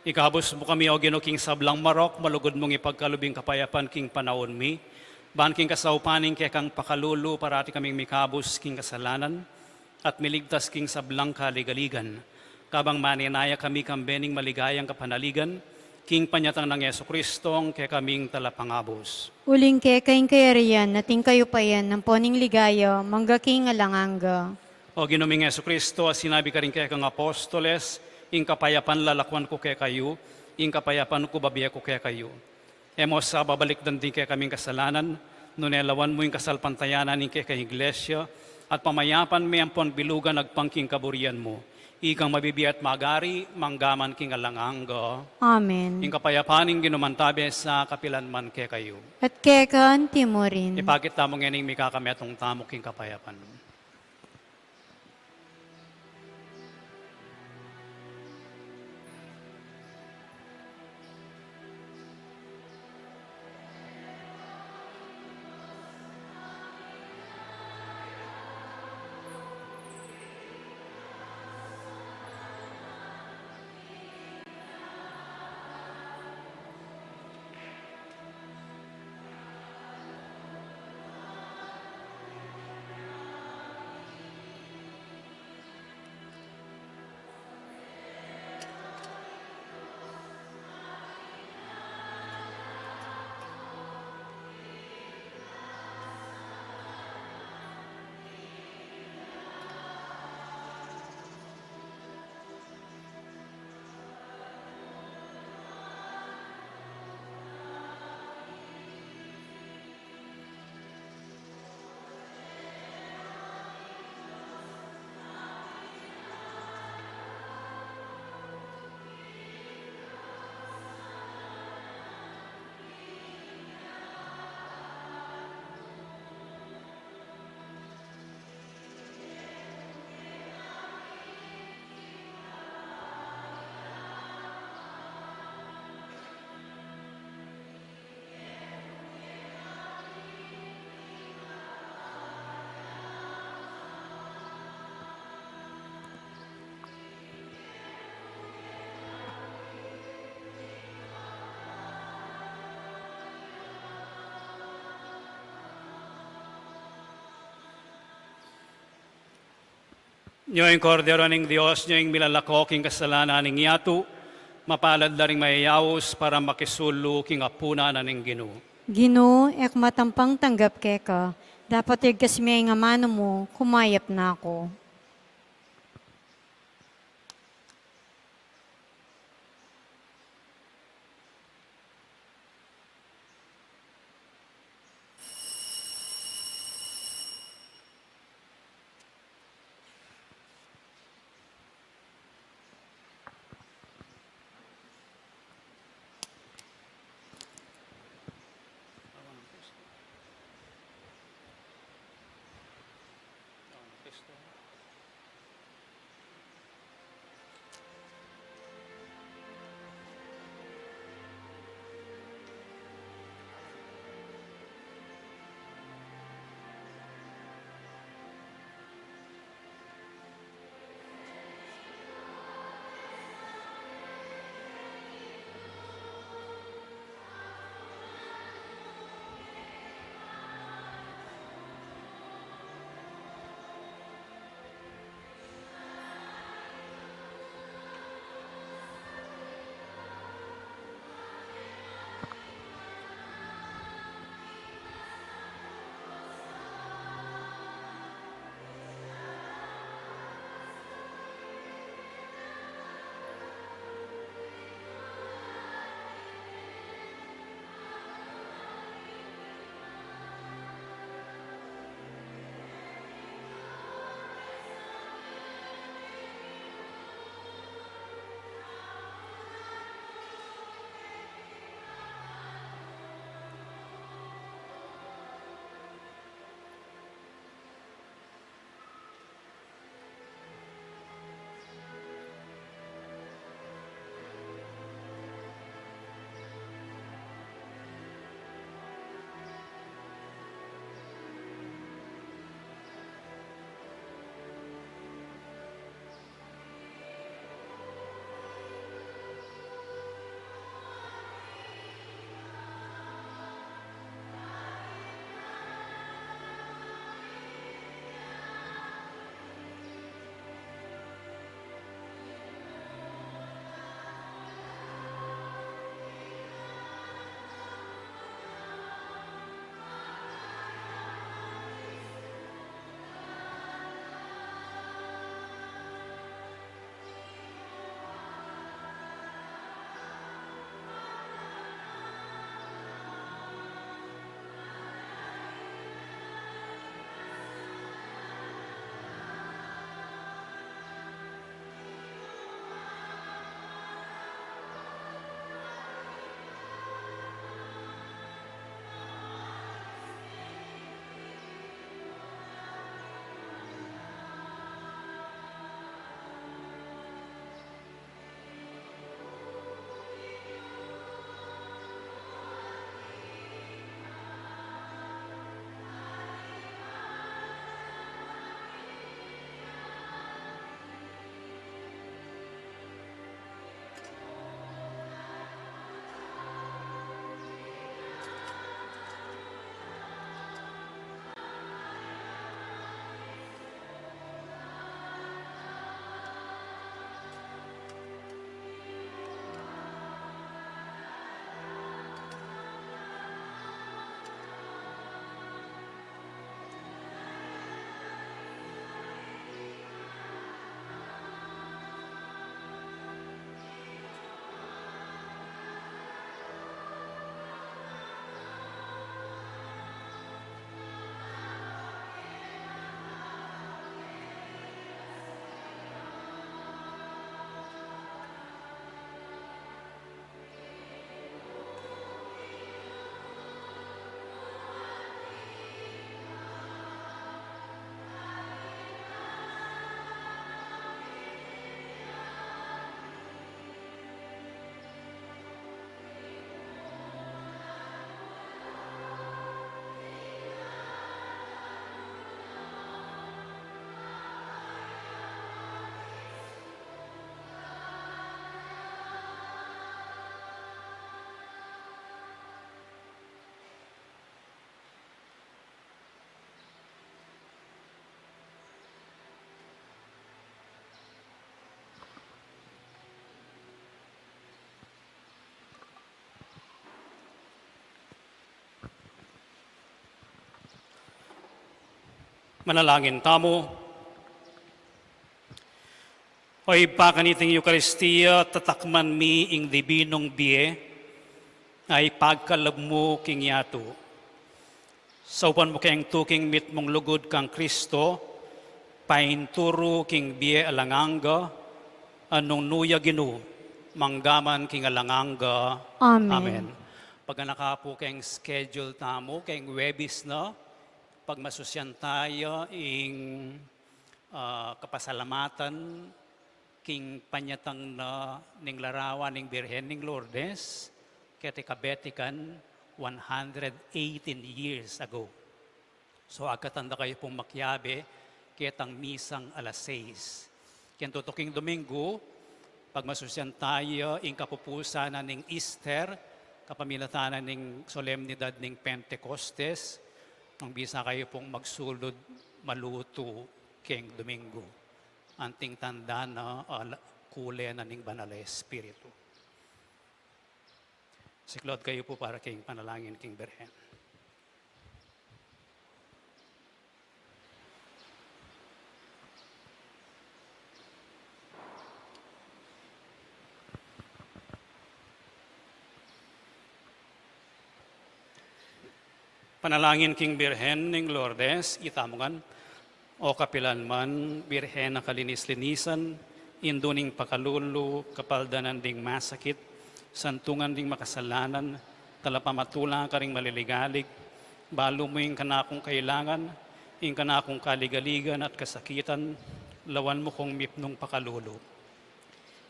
Ikabos mo kami o Ginoo king sablang marok, malugod mong ipagkalubing kapayapan king panahon mi. Ban king kasaupaning kay kang pakalulu, parati kaming mikabos king kasalanan, at miligtas king sablang kaligaligan. Kabang maninaya kami kambening maligayang kapanaligan, king panyatang ng Yeso Kristong kay kaming talapangabos. Uling ke kaing kayarian, nating kayo pa yan, ng poning ligayo, mangga king alanganga. O Ginoong Yeso Kristo, sinabi ka rin kay kang apostoles, ing kapayapan lalakwan ko kay kayo, ing kapayapan ko babiya ko kay kayo. Emos sa babalik din kay kaming kasalanan, nunelawan mo yung kasalpantayanan ing kay iglesia, at pamayapan may ampon bilugan nagpangking kaburian mo. Ikang mabibiyat magari, manggaman king alanganga. Amen. Ing kapayapan ing ginumantabe sa kapilan man kay kayo. At kekan timorin. Ipakit tamo ngayon may kakami atong tamo king kapayapan. Nyo yung kordero ng Diyos, nyo yung milalako king kasalanan ng yatu, mapalad na rin mayayawos para makisulo king apuna na ng Ginoo. Ginoo, ek matampang tanggap keka. Dapat igkas may nga mano mo, kumayap na ako. Manalangin tamo. Oy pakaniting Eucharistia, tatakman mi ing dibinong biye, ay pagkalab mo king yato. Saupan mo kayang tuking mit mong lugod kang Kristo, painturo king biye alanganga, anong nuya ginu, manggaman king alanganga. Amen. Pag nakapo kayang schedule tamo, kayang webis na, pag masusyan tayo ing kapasalamatan, king panyatang na ning larawan ning Birhen ning Lourdes, kaya kabetikan 118 years ago. So agkatanda kayo pong makyabe, kitang misang alas 6. Kaya tutuking Domingo, pag masusyan tayo ing kapupusan na ning Easter, kapamilatanan ning solemnidad ning Pentecostes, ang bisa kayo pong magsulod maluto keng Domingo. Anting tanda na kule na ning Banal na Espiritu. Siklod kayo po para king panalangin king Birhen. Panalangin king Birhen ning Lourdes, itamongan, o kapilan man, Birhen na kalinis-linisan, induning pakalulu, kapaldanan ding masakit, santungan ding makasalanan, talapamatulang ka ring maliligalig, balo mo yung kanakong kailangan, yung kanakong kaligaligan at kasakitan, lawan mo kong mipnong pakalulu.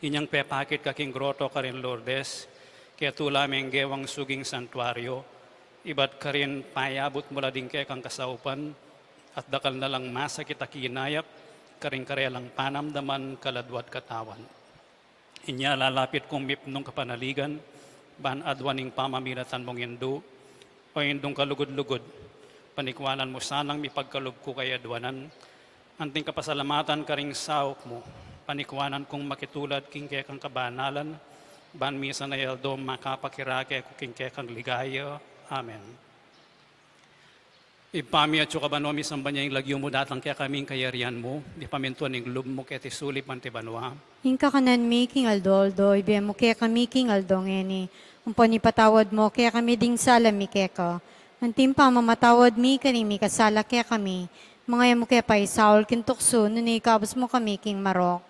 Inyang pepakit kaking groto ka rin Lourdes, kaya tulaming gewang suging santuaryo, iba't ka rin payabot mula din kaya kang kasaupan, at dakal na lang masakit akinayap, karing-karelang panamdaman, kaladwat katawan. Inya lalapit kong mipnong kapanaligan, ban adwaning pamaminatan mong indu, o indong kalugod-lugod, panikwanan mo sanang mipagkalub ko kay adwanan, anting kapasalamatan karing saok mo, panikwanan kong makitulad king kaya kang kabanalan, ban misa na yaldo makapakirake ko king kaya kang ligaya. Amen. Ipami at sukabanomi sambanya yung lagyo mo datang kaya kaming kayarian mo, di pamintuan ng lub mo kaya tisulip man tibanwa. Hinka kanan mi king aldoldo, ibe mo kaya kami king aldong eni. Umpani patawad mo kaya kami ding sala mi kaya ka. Antim pa mamatawad mi kanimi kasala kaya kami. Mga mo kaya pa isaul kintukso, nunay kabos mo kami king marok.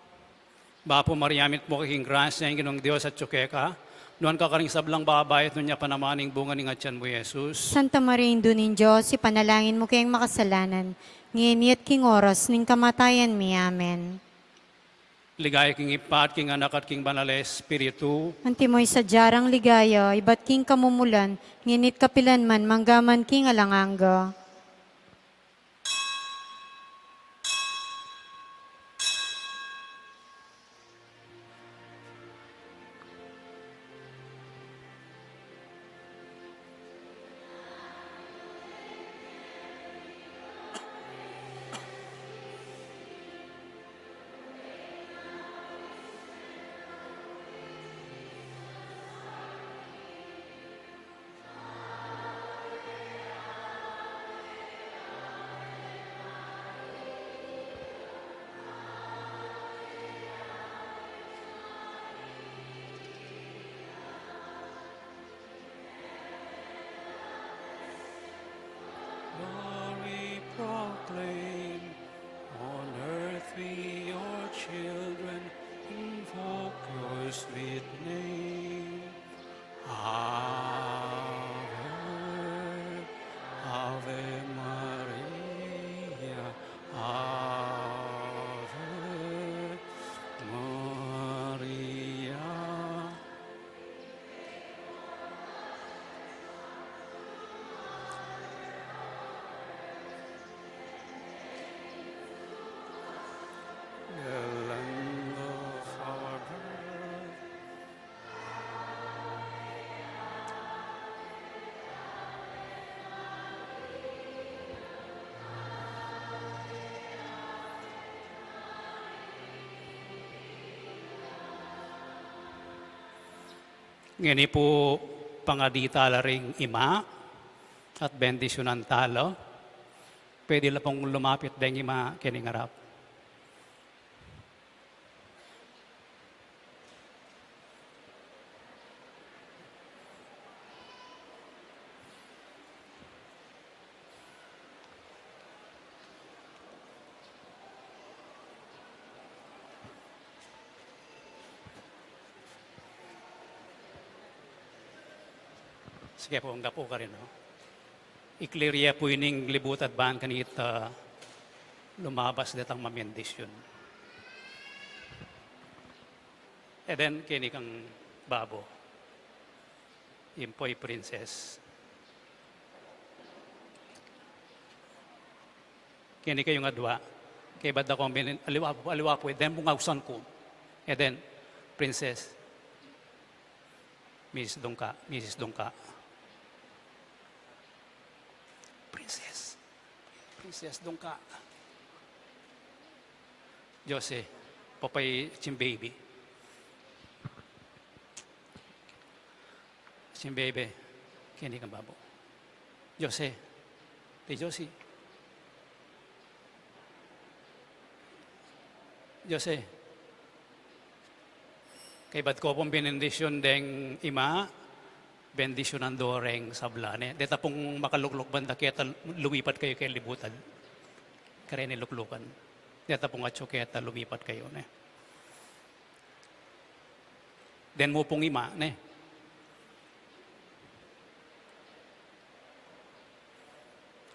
Bapo mariamit mo king grasya yung ginong Diyos at tsukeka, noon ka karing sablang babayat nun niya panamaning bunga ng atyan mo, Jesus. Santa Maria Indunin Diyos, ipanalangin mo kayang makasalanan, ngayon at king oras, ning kamatayan mi. Amen. Ligaya king ipat, king anak at king banal na Espiritu. Antimoy sa jarang ligaya, iba't king kamumulan, nginit kapilan man, manggaman king alanganga. Glory proclaim, on earth we your children, invoke your sweet name. Ave, Ave Maria, Ave Maria. The land of our birth. Ngini po pangadita ring ima at bendisyonan talo. pwede lang pong lumapit dahil ima kiningarap. Sige po, ang gapo ka rin. No? I-clear po ining libut at baan kanit lumabas datang mamendisyon. And then, kini kang babo. Impoy princess. Kini kayong adwa. Kaya ba't ako aliwa po. Then, bungawsan ko. And then, princess. Mrs. Dongka. Princess Dongka. Jose, papay Chimbaby. Chimbaby, kini kang babo. Jose, ti Josie. Jose, kay ba't ko pong benendisyon deng ima, bendisyonan doreng sablane. Deta pong makaluklok banda kaya lumipat kayo kay libutan. Kaya niluklukan. Deta pong atso kaya lumipat kayo. Ne? Den mo pong ima. Ne?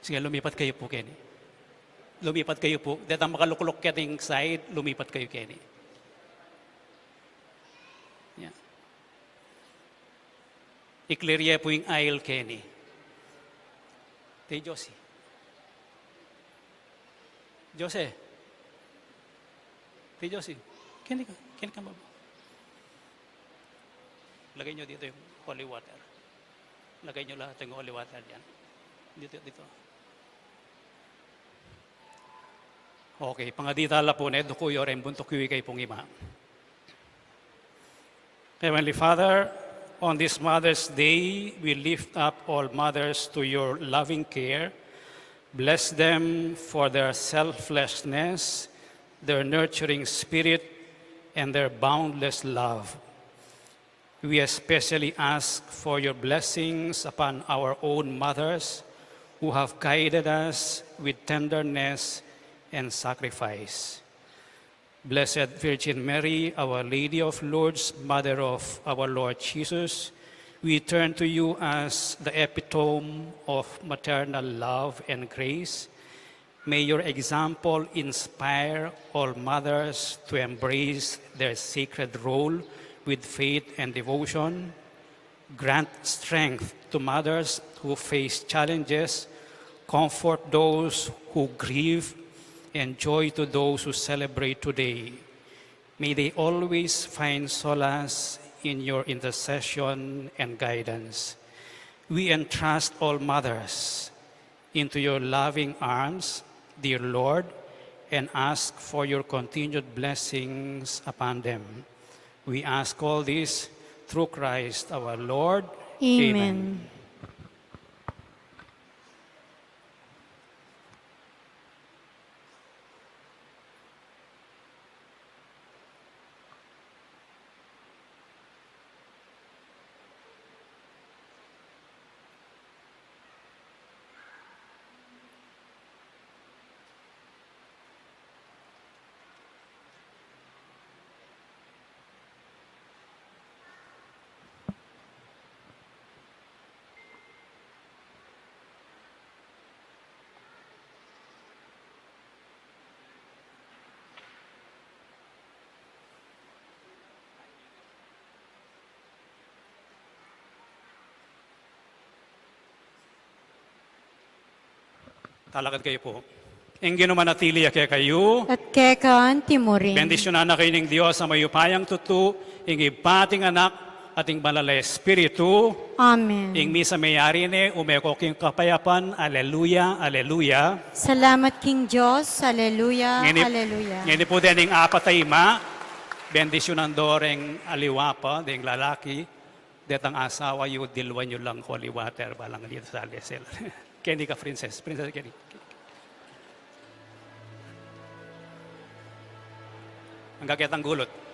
Sige, lumipat kayo po, Kenny. Lumipat kayo po. Deta makaluklok kaya ting side, lumipat kayo, Kenny. Yeah. I-clear po yung aisle, Kenny. Tay Josie. Jose. Tay Josie. Kenny ka ba? Lagay nyo dito yung holy water. Lagay nyo lahat yung holy water dyan. Dito. Okay, pangaditala po na dukuyo rin buntukiwi kay pong ima. Heavenly Father, on this Mother's Day, we lift up all mothers to your loving care. Bless them for their selflessness, their nurturing spirit, and their boundless love. We especially ask for your blessings upon our own mothers who have guided us with tenderness and sacrifice. Blessed Virgin Mary, Our Lady of Lourdes, Mother of our Lord Jesus, we turn to you as the epitome of maternal love and grace. May your example inspire all mothers to embrace their sacred role with faith and devotion. Grant strength to mothers who face challenges, comfort those who grieve, and joy to those who celebrate today. May they always find solace in your intercession and guidance. We entrust all mothers into your loving arms, dear Lord, and ask for your continued blessings upon them. We ask all this through Christ our Lord. Amen. Talakad kayo po. Ingin manatili kaya kayo. At kekaan timurin. Bendisyonan na kayo ng Diyos sa mayupayang tutu, ing ipating anak, ating banal Espiritu. Amen. Ing misa mayari ni, umeko king kapayapan. Aleluya, aleluya. Salamat King Diyos. Aleluya, aleluya. Ngayon po din ang apat ay ima, bendisyonan doreng aliwapa, ding lalaki, detang asawa yu, dilwan yu lang holy water, balang dito sa alesel. Kenny ka, princess. Princess Kenny. Ang gaget ang gulot.